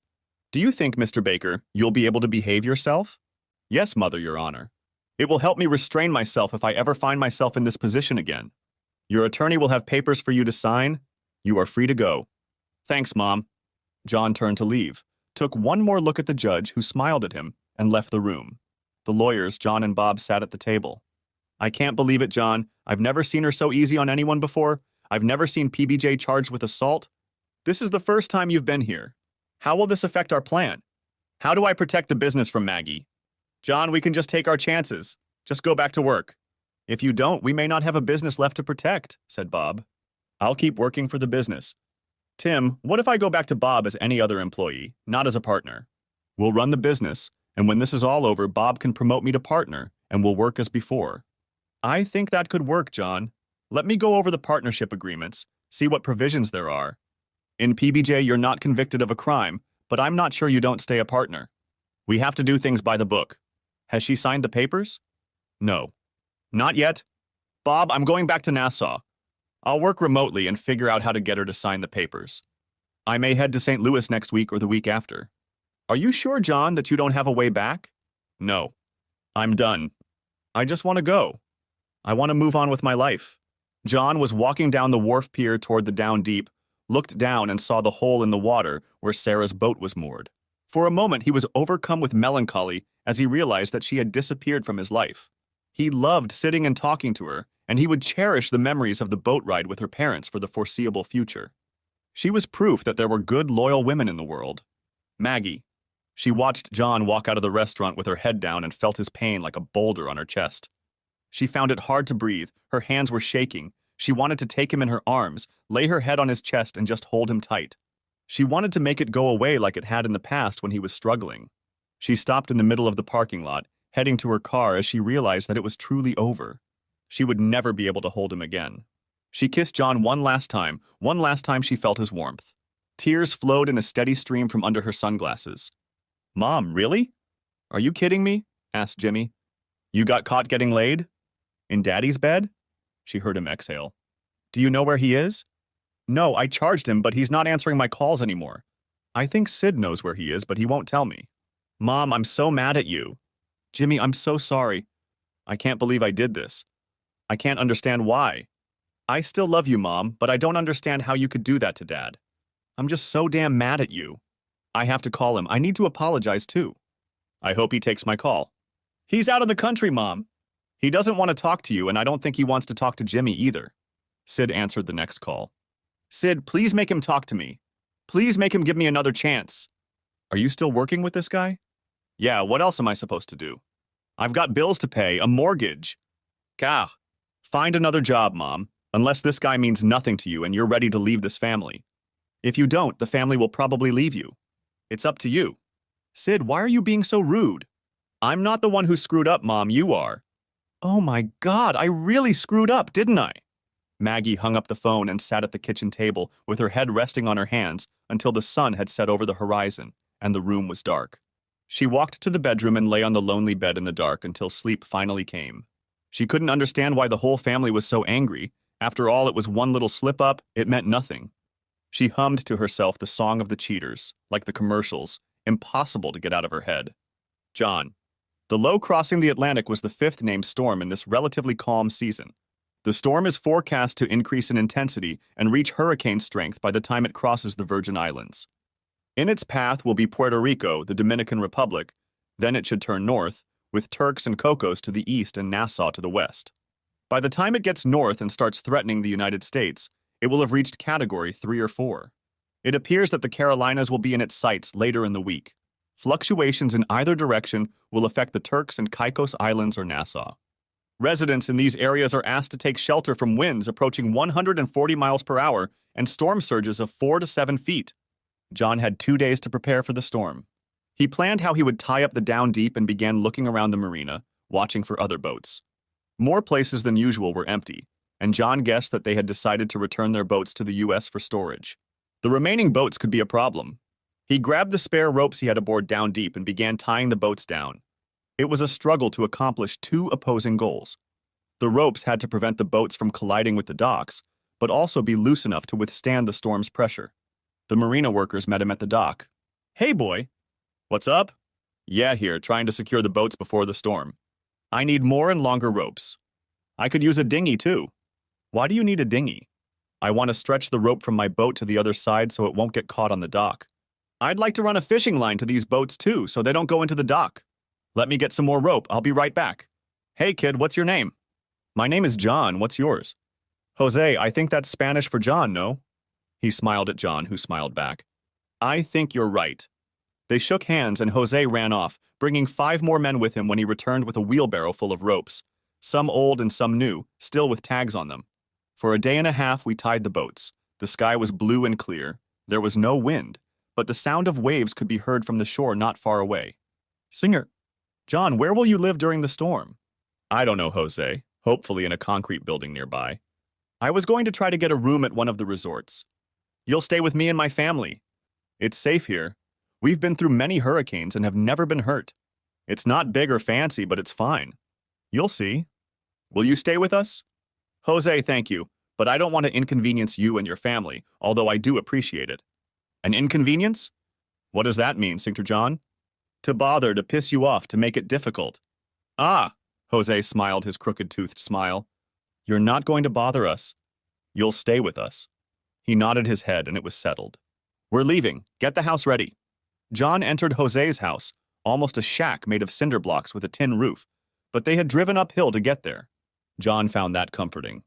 Do you think, Mr. Baker, you'll be able to behave yourself? Yes, Mother, Your Honor. It will help me restrain myself if I ever find myself in this position again. Your attorney will have papers for you to sign. You are free to go. Thanks, Mom. John turned to leave, took one more look at the judge, who smiled at him, and left the room. The lawyers, John and Bob, sat at the table. I can't believe it, John. I've never seen her so easy on anyone before. I've never seen PBJ charged with assault. This is the first time you've been here. How will this affect our plan? How do I protect the business from Maggie? John, we can just take our chances. Just go back to work. If you don't, we may not have a business left to protect, said Bob. I'll keep working for the business. Tim, what if I go back to Bob as any other employee, not as a partner? We'll run the business, and when this is all over, Bob can promote me to partner, and we'll work as before. I think that could work, John. Let me go over the partnership agreements, see what provisions there are. In PBJ, you're not convicted of a crime, but I'm not sure you don't stay a partner. We have to do things by the book. Has she signed the papers? No. Not yet. Bob, I'm going back to Nassau. I'll work remotely and figure out how to get her to sign the papers. I may head to St. Louis next week or the week after. Are you sure, John, that you don't have a way back? No. I'm done. I just want to go. I want to move on with my life. John was walking down the wharf pier toward the Down Deep, looked down and saw the hole in the water where Sarah's boat was moored. For a moment, he was overcome with melancholy as he realized that she had disappeared from his life. He loved sitting and talking to her, and he would cherish the memories of the boat ride with her parents for the foreseeable future. She was proof that there were good, loyal women in the world. Maggie. She watched John walk out of the restaurant with her head down and felt his pain like a boulder on her chest. She found it hard to breathe. Her hands were shaking. She wanted to take him in her arms, lay her head on his chest, and just hold him tight. She wanted to make it go away like it had in the past when he was struggling. She stopped in the middle of the parking lot, heading to her car as she realized that it was truly over. She would never be able to hold him again. She kissed John one last time she felt his warmth. Tears flowed in a steady stream from under her sunglasses. Mom, really? Are you kidding me? Asked Jimmy. You got caught getting laid? In Daddy's bed? She heard him exhale. Do you know where he is? No, I charged him, but he's not answering my calls anymore. I think Sid knows where he is, but he won't tell me. Mom, I'm so mad at you. Jimmy, I'm so sorry. I can't believe I did this. I can't understand why. I still love you, Mom, but I don't understand how you could do that to Dad. I'm just so damn mad at you. I have to call him. I need to apologize, too. I hope he takes my call. He's out of the country, Mom. He doesn't want to talk to you, and I don't think he wants to talk to Jimmy either. Sid answered the next call. Sid, please make him talk to me. Please make him give me another chance. Are you still working with this guy? Yeah, what else am I supposed to do? I've got bills to pay, a mortgage. Gah. Find another job, Mom, unless this guy means nothing to you and you're ready to leave this family. If you don't, the family will probably leave you. It's up to you. Sid, why are you being so rude? I'm not the one who screwed up, Mom, you are. Oh my God, I really screwed up, didn't I? Maggie hung up the phone and sat at the kitchen table with her head resting on her hands until the sun had set over the horizon and the room was dark. She walked to the bedroom and lay on the lonely bed in the dark until sleep finally came. She couldn't understand why the whole family was so angry. After all, it was one little slip-up, it meant nothing. She hummed to herself the song of the cheaters, like the commercials, impossible to get out of her head. John. The low crossing the Atlantic was the fifth named storm in this relatively calm season. The storm is forecast to increase in intensity and reach hurricane strength by the time it crosses the Virgin Islands. In its path will be Puerto Rico, the Dominican Republic, then it should turn north, with Turks and Caicos to the east and Nassau to the west. By the time it gets north and starts threatening the United States, it will have reached Category 3 or 4. It appears that the Carolinas will be in its sights later in the week. Fluctuations in either direction will affect the Turks and Caicos Islands or Nassau. Residents in these areas are asked to take shelter from winds approaching 140 miles per hour and storm surges of 4 to 7 feet. John had 2 days to prepare for the storm. He planned how he would tie up the Down Deep and began looking around the marina, watching for other boats. More places than usual were empty, and John guessed that they had decided to return their boats to the U.S. for storage. The remaining boats could be a problem. He grabbed the spare ropes he had aboard Down Deep and began tying the boats down. It was a struggle to accomplish 2 opposing goals. The ropes had to prevent the boats from colliding with the docks, but also be loose enough to withstand the storm's pressure. The marina workers met him at the dock. Hey, boy. What's up? Yeah, here, trying to secure the boats before the storm. I need more and longer ropes. I could use a dinghy, too. Why do you need a dinghy? I want to stretch the rope from my boat to the other side so it won't get caught on the dock. I'd like to run a fishing line to these boats, too, so they don't go into the dock. Let me get some more rope. I'll be right back. Hey, kid, what's your name? My name is John. What's yours? Jose, I think that's Spanish for John, no? He smiled at John, who smiled back. I think you're right. They shook hands and Jose ran off, bringing 5 more men with him when he returned with a wheelbarrow full of ropes, some old and some new, still with tags on them. For a day and a half, we tied the boats. The sky was blue and clear. There was no wind, but the sound of waves could be heard from the shore not far away. Singer, John, where will you live during the storm? I don't know, Jose. Hopefully in a concrete building nearby. I was going to try to get a room at one of the resorts. You'll stay with me and my family. It's safe here. We've been through many hurricanes and have never been hurt. It's not big or fancy, but it's fine. You'll see. Will you stay with us? Jose, thank you, but I don't want to inconvenience you and your family, although I do appreciate it. An inconvenience? What does that mean, Sr. John? To bother, to piss you off, to make it difficult. Ah, Jose smiled his crooked-toothed smile. You're not going to bother us. You'll stay with us. He nodded his head and it was settled. We're leaving. Get the house ready. John entered Jose's house, almost a shack made of cinder blocks with a tin roof, but they had driven uphill to get there. John found that comforting.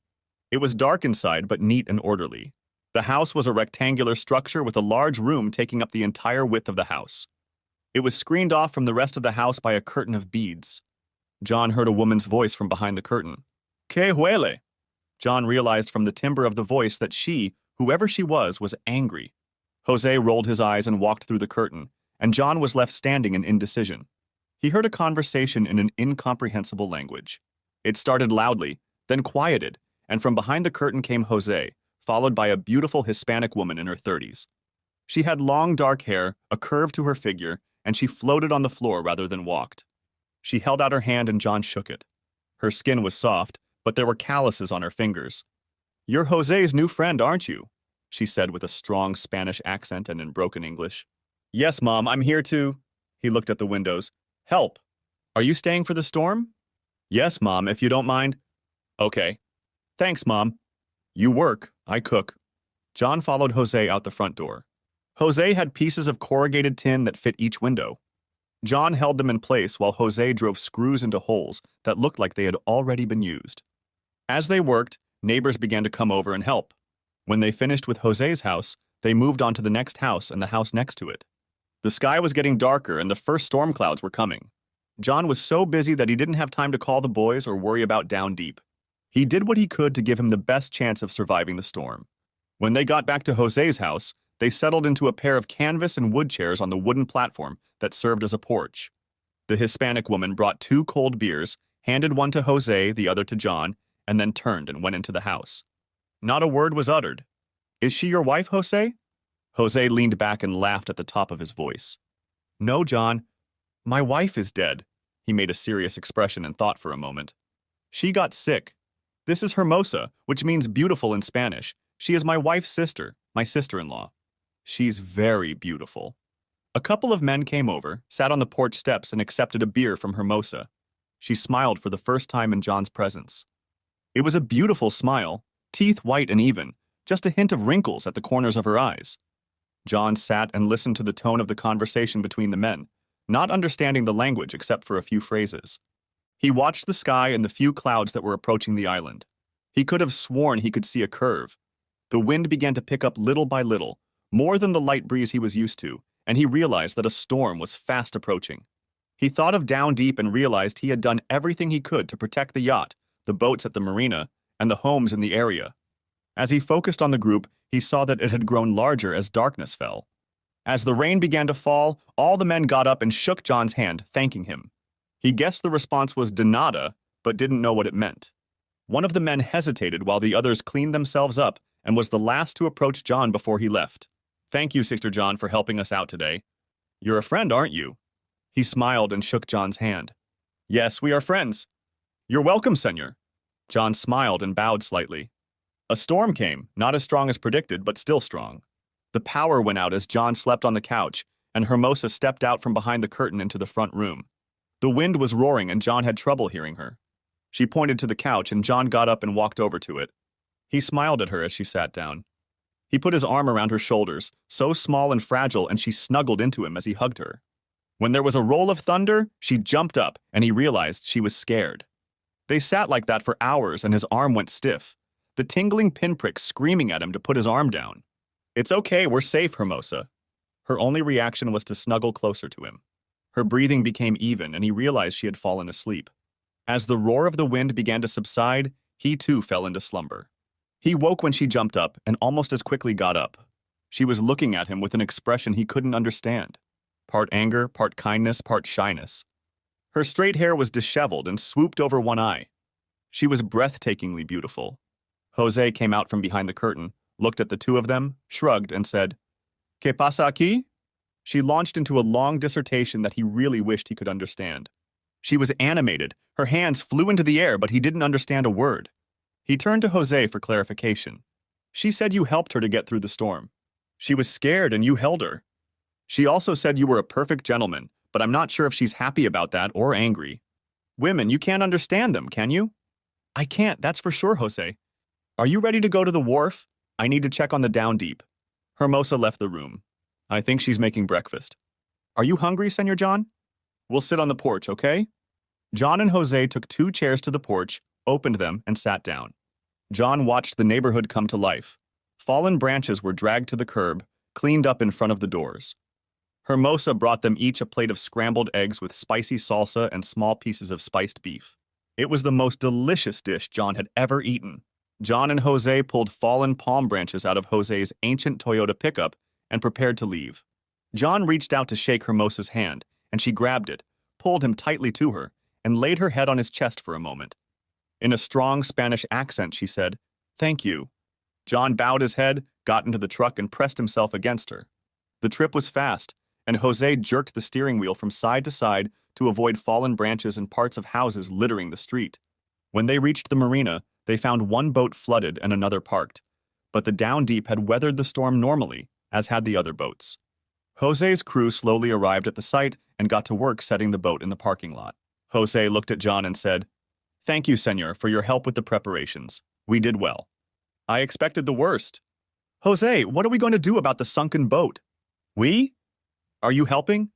It was dark inside, but neat and orderly. The house was a rectangular structure with a large room taking up the entire width of the house. It was screened off from the rest of the house by a curtain of beads. John heard a woman's voice from behind the curtain. Que huele? John realized from the timbre of the voice that she, whoever she was angry. Jose rolled his eyes and walked through the curtain, and John was left standing in indecision. He heard a conversation in an incomprehensible language. It started loudly, then quieted, and from behind the curtain came Jose, followed by a beautiful Hispanic woman in her 30s. She had long dark hair, a curve to her figure, and she floated on the floor rather than walked. She held out her hand and John shook it. Her skin was soft, but there were calluses on her fingers. You're Jose's new friend, aren't you? She said with a strong Spanish accent and in broken English. Yes, Mom, I'm here to... He looked at the windows. Help! Are you staying for the storm? Yes, Mom, if you don't mind. Okay. Thanks, Mom. You work, I cook. John followed Jose out the front door. Jose had pieces of corrugated tin that fit each window. John held them in place while Jose drove screws into holes that looked like they had already been used. As they worked, neighbors began to come over and help. When they finished with Jose's house, they moved on to the next house and the house next to it. The sky was getting darker and the first storm clouds were coming. John was so busy that he didn't have time to call the boys or worry about Down Deep. He did what he could to give him the best chance of surviving the storm. When they got back to Jose's house, they settled into a pair of canvas and wood chairs on the wooden platform that served as a porch. The Hispanic woman brought 2 cold beers, handed one to Jose, the other to John, and then turned and went into the house. Not a word was uttered. Is she your wife, Jose? Jose leaned back and laughed at the top of his voice. No, John. My wife is dead. He made a serious expression and thought for a moment. She got sick. This is Hermosa, which means beautiful in Spanish. She is my wife's sister, my sister-in-law. She's very beautiful. A couple of men came over, sat on the porch steps, and accepted a beer from Hermosa. She smiled for the first time in John's presence. It was a beautiful smile, teeth white and even, just a hint of wrinkles at the corners of her eyes. John sat and listened to the tone of the conversation between the men, not understanding the language except for a few phrases. He watched the sky and the few clouds that were approaching the island. He could have sworn he could see a curve. The wind began to pick up little by little, more than the light breeze he was used to, and he realized that a storm was fast approaching. He thought of Down Deep and realized he had done everything he could to protect the yacht, the boats at the marina, and the homes in the area. As he focused on the group, he saw that it had grown larger as darkness fell. As the rain began to fall, all the men got up and shook John's hand, thanking him. He guessed the response was de nada, but didn't know what it meant. One of the men hesitated while the others cleaned themselves up and was the last to approach John before he left. Thank you, Sister John, for helping us out today. You're a friend, aren't you? He smiled and shook John's hand. Yes, we are friends. You're welcome, Senor. John smiled and bowed slightly. A storm came, not as strong as predicted, but still strong. The power went out as John slept on the couch, and Hermosa stepped out from behind the curtain into the front room. The wind was roaring and John had trouble hearing her. She pointed to the couch and John got up and walked over to it. He smiled at her as she sat down. He put his arm around her shoulders, so small and fragile, and she snuggled into him as he hugged her. When there was a roll of thunder, she jumped up, and he realized she was scared. They sat like that for hours, and his arm went stiff, the tingling pinprick screaming at him to put his arm down. It's okay, we're safe, Hermosa. Her only reaction was to snuggle closer to him. Her breathing became even, and he realized she had fallen asleep. As the roar of the wind began to subside, he too fell into slumber. He woke when she jumped up and almost as quickly got up. She was looking at him with an expression he couldn't understand. Part anger, part kindness, part shyness. Her straight hair was disheveled and swooped over one eye. She was breathtakingly beautiful. Jose came out from behind the curtain, looked at the two of them, shrugged, and said, "¿Qué pasa aquí?" She launched into a long dissertation that he really wished he could understand. She was animated. Her hands flew into the air, but he didn't understand a word. He turned to Jose for clarification. "She said you helped her to get through the storm. She was scared and you held her. She also said you were a perfect gentleman, but I'm not sure if she's happy about that or angry. Women, you can't understand them, can you?" "I can't, that's for sure, Jose." "Are you ready to go to the wharf? I need to check on the Down Deep." Hermosa left the room. "I think she's making breakfast." "Are you hungry, Senor John?" "We'll sit on the porch, okay?" John and Jose took 2 chairs to the porch, opened them, and sat down. John watched the neighborhood come to life. Fallen branches were dragged to the curb, cleaned up in front of the doors. Hermosa brought them each a plate of scrambled eggs with spicy salsa and small pieces of spiced beef. It was the most delicious dish John had ever eaten. John and Jose pulled fallen palm branches out of Jose's ancient Toyota pickup and prepared to leave. John reached out to shake Hermosa's hand, and she grabbed it, pulled him tightly to her, and laid her head on his chest for a moment. In a strong Spanish accent, she said, "Thank you." John bowed his head, got into the truck, and pressed himself against her. The trip was fast, and Jose jerked the steering wheel from side to side to avoid fallen branches and parts of houses littering the street. When they reached the marina, they found one boat flooded and another parked, but the Down Deep had weathered the storm normally, as had the other boats. Jose's crew slowly arrived at the site and got to work setting the boat in the parking lot. Jose looked at John and said, "Thank you, senor, for your help with the preparations. We did well." "I expected the worst." "Jose, what are we going to do about the sunken boat?" "We? Are you helping?"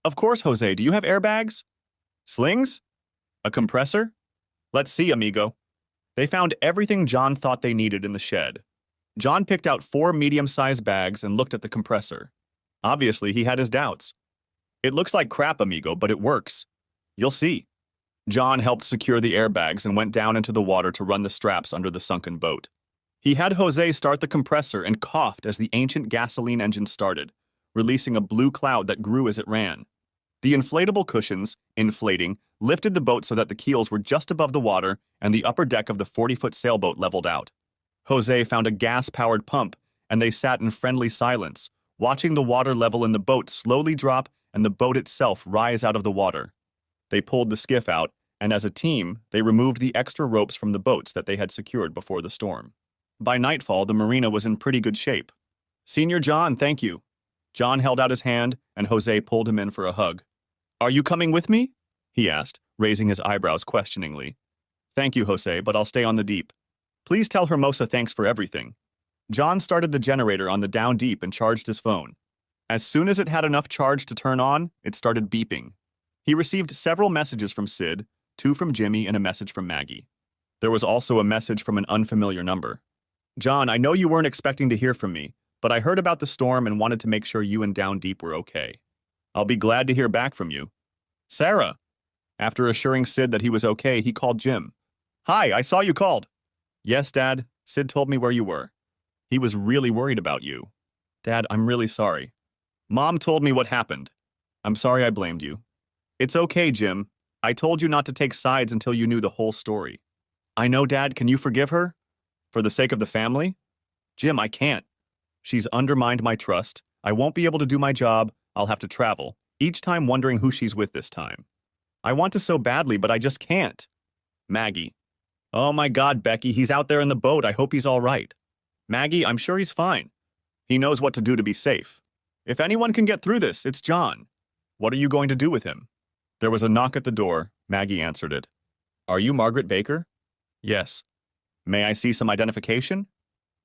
"Of course, Jose. Do you have airbags?" "Slings? A compressor?" "Let's see, amigo." They found everything John thought they needed in the shed. John picked out 4 medium-sized bags and looked at the compressor. Obviously, he had his doubts. "It looks like crap, amigo, but it works. You'll see." John helped secure the airbags and went down into the water to run the straps under the sunken boat. He had Jose start the compressor and coughed as the ancient gasoline engine started, releasing a blue cloud that grew as it ran. The inflatable cushions, inflating, lifted the boat so that the keels were just above the water and the upper deck of the 40-foot sailboat leveled out. Jose found a gas-powered pump, and they sat in friendly silence, watching the water level in the boat slowly drop and the boat itself rise out of the water. They pulled the skiff out, and as a team, they removed the extra ropes from the boats that they had secured before the storm. By nightfall, the marina was in pretty good shape. "Senior John, thank you." John held out his hand, and Jose pulled him in for a hug. "Are you coming with me?" he asked, raising his eyebrows questioningly. "Thank you, Jose, but I'll stay on the deep. Please tell Hermosa thanks for everything." John started the generator on the Down Deep and charged his phone. As soon as it had enough charge to turn on, it started beeping. He received several messages from Sid, 2 from Jimmy, and a message from Maggie. There was also a message from an unfamiliar number. "John, I know you weren't expecting to hear from me, but I heard about the storm and wanted to make sure you and Down Deep were okay. I'll be glad to hear back from you. Sarah." After assuring Sid that he was okay, he called Jim. "Hi, I saw you called." "Yes, Dad. Sid told me where you were. He was really worried about you." "Dad, I'm really sorry." "Mom told me what happened. I'm sorry I blamed you." "It's okay, Jim. I told you not to take sides until you knew the whole story." "I know, Dad. Can you forgive her? For the sake of the family?" "Jim, I can't. She's undermined my trust. I won't be able to do my job. I'll have to travel, each time wondering who she's with this time. I want to so badly, but I just can't." Maggie. "Oh my God, Becky, he's out there in the boat. I hope he's all right." "Maggie, I'm sure he's fine. He knows what to do to be safe. If anyone can get through this, it's John. What are you going to do with him?" There was a knock at the door. Maggie answered it. "Are you Margaret Baker?" "Yes." "May I see some identification?"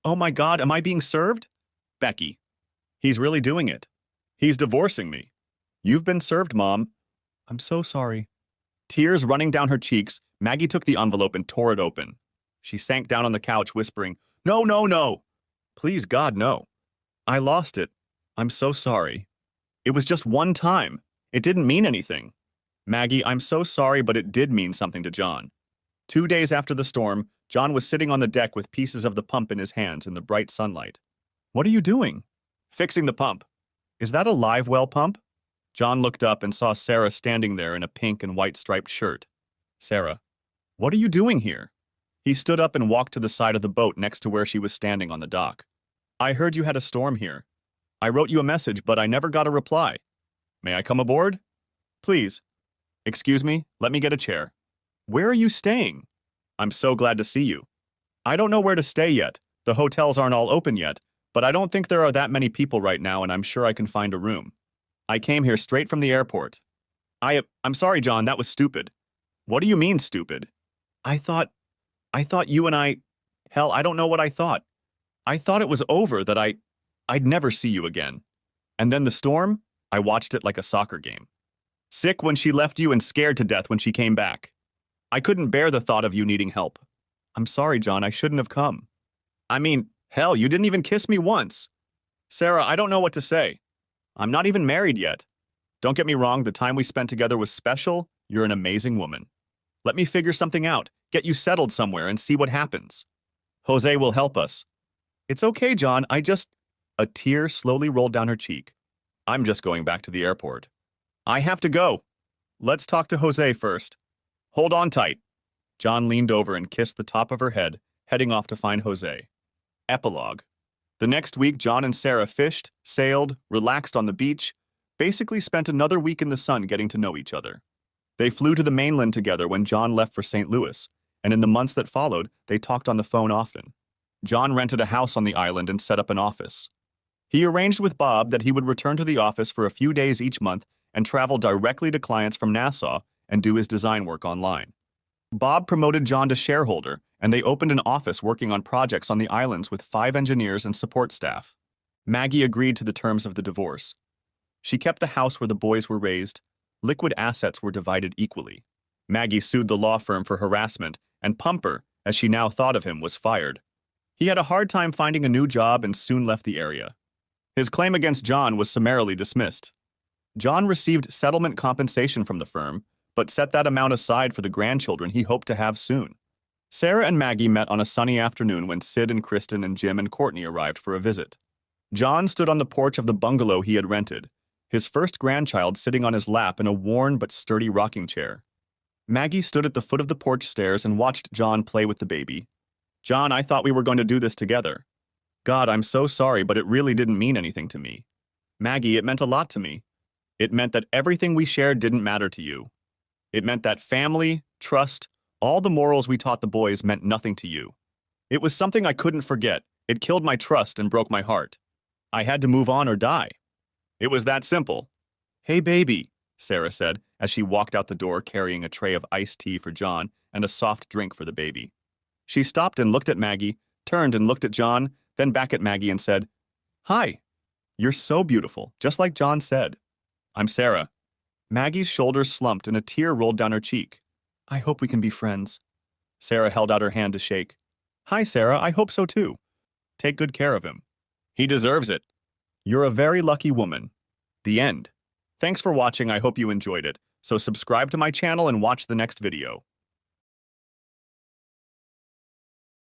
"Oh my God, am I being served?" Becky. "He's really doing it. He's divorcing me." "You've been served, Mom." "I'm so sorry." Tears running down her cheeks, Maggie took the envelope and tore it open. She sank down on the couch, whispering, "No, no, no. Please, God, no. I lost it. I'm so sorry. It was just one time. It didn't mean anything." "Maggie, I'm so sorry, but it did mean something to John." 2 days after the storm, John was sitting on the deck with pieces of the pump in his hands in the bright sunlight. What are you doing? Fixing the pump. Is that a live well pump? John looked up and saw Sarah standing there in a pink and white striped shirt. Sarah, what are you doing here? He stood up and walked to the side of the boat next to where she was standing on the dock. I heard you had a storm here. I wrote you a message, but I never got a reply. May I come aboard? Please. Excuse me, let me get a chair. Where are you staying? I'm so glad to see you. I don't know where to stay yet. The hotels aren't all open yet, but I don't think there are that many people right now, and I'm sure I can find a room. I came here straight from the airport. I'm sorry, John, that was stupid. What do you mean, stupid? I thought you and hell, I don't know what I thought. I thought it was over, that I'd never see you again. And then the storm, I watched it like a soccer game. Sick when she left you and scared to death when she came back. I couldn't bear the thought of you needing help. I'm sorry, John, I shouldn't have come. I mean, hell, you didn't even kiss me once. Sarah, I don't know what to say. I'm not even married yet. Don't get me wrong, the time we spent together was special. You're an amazing woman. Let me figure something out, get you settled somewhere, and see what happens. Jose will help us. It's okay, John, A tear slowly rolled down her cheek. I'm just going back to the airport. I have to go. Let's talk to Jose first. Hold on tight. John leaned over and kissed the top of her head, heading off to find Jose. Epilogue. The next week, John and Sarah fished, sailed, relaxed on the beach, basically spent another week in the sun getting to know each other. They flew to the mainland together when John left for St. Louis, and in the months that followed, they talked on the phone often. John rented a house on the island and set up an office. He arranged with Bob that he would return to the office for a few days each month and travel directly to clients from Nassau and do his design work online. Bob promoted John to shareholder, and they opened an office working on projects on the islands with 5 engineers and support staff. Maggie agreed to the terms of the divorce. She kept the house where the boys were raised. Liquid assets were divided equally. Maggie sued the law firm for harassment, and Pumper, as she now thought of him, was fired. He had a hard time finding a new job and soon left the area. His claim against John was summarily dismissed. John received settlement compensation from the firm, but set that amount aside for the grandchildren he hoped to have soon. Sarah and Maggie met on a sunny afternoon when Sid and Kristen and Jim and Courtney arrived for a visit. John stood on the porch of the bungalow he had rented, his first grandchild sitting on his lap in a worn but sturdy rocking chair. Maggie stood at the foot of the porch stairs and watched John play with the baby. John, I thought we were going to do this together. God, I'm so sorry, but it really didn't mean anything to me. Maggie, it meant a lot to me. It meant that everything we shared didn't matter to you. It meant that family, trust, all the morals we taught the boys meant nothing to you. It was something I couldn't forget. It killed my trust and broke my heart. I had to move on or die. It was that simple. Hey, baby, Sarah said as she walked out the door carrying a tray of iced tea for John and a soft drink for the baby. She stopped and looked at Maggie, turned and looked at John, then back at Maggie and said, Hi. You're so beautiful, just like John said. I'm Sarah. Maggie's shoulders slumped and a tear rolled down her cheek. I hope we can be friends. Sarah held out her hand to shake. Hi, Sarah, I hope so too. Take good care of him. He deserves it. You're a very lucky woman. The end. Thanks for watching, I hope you enjoyed it. So subscribe to my channel and watch the next video.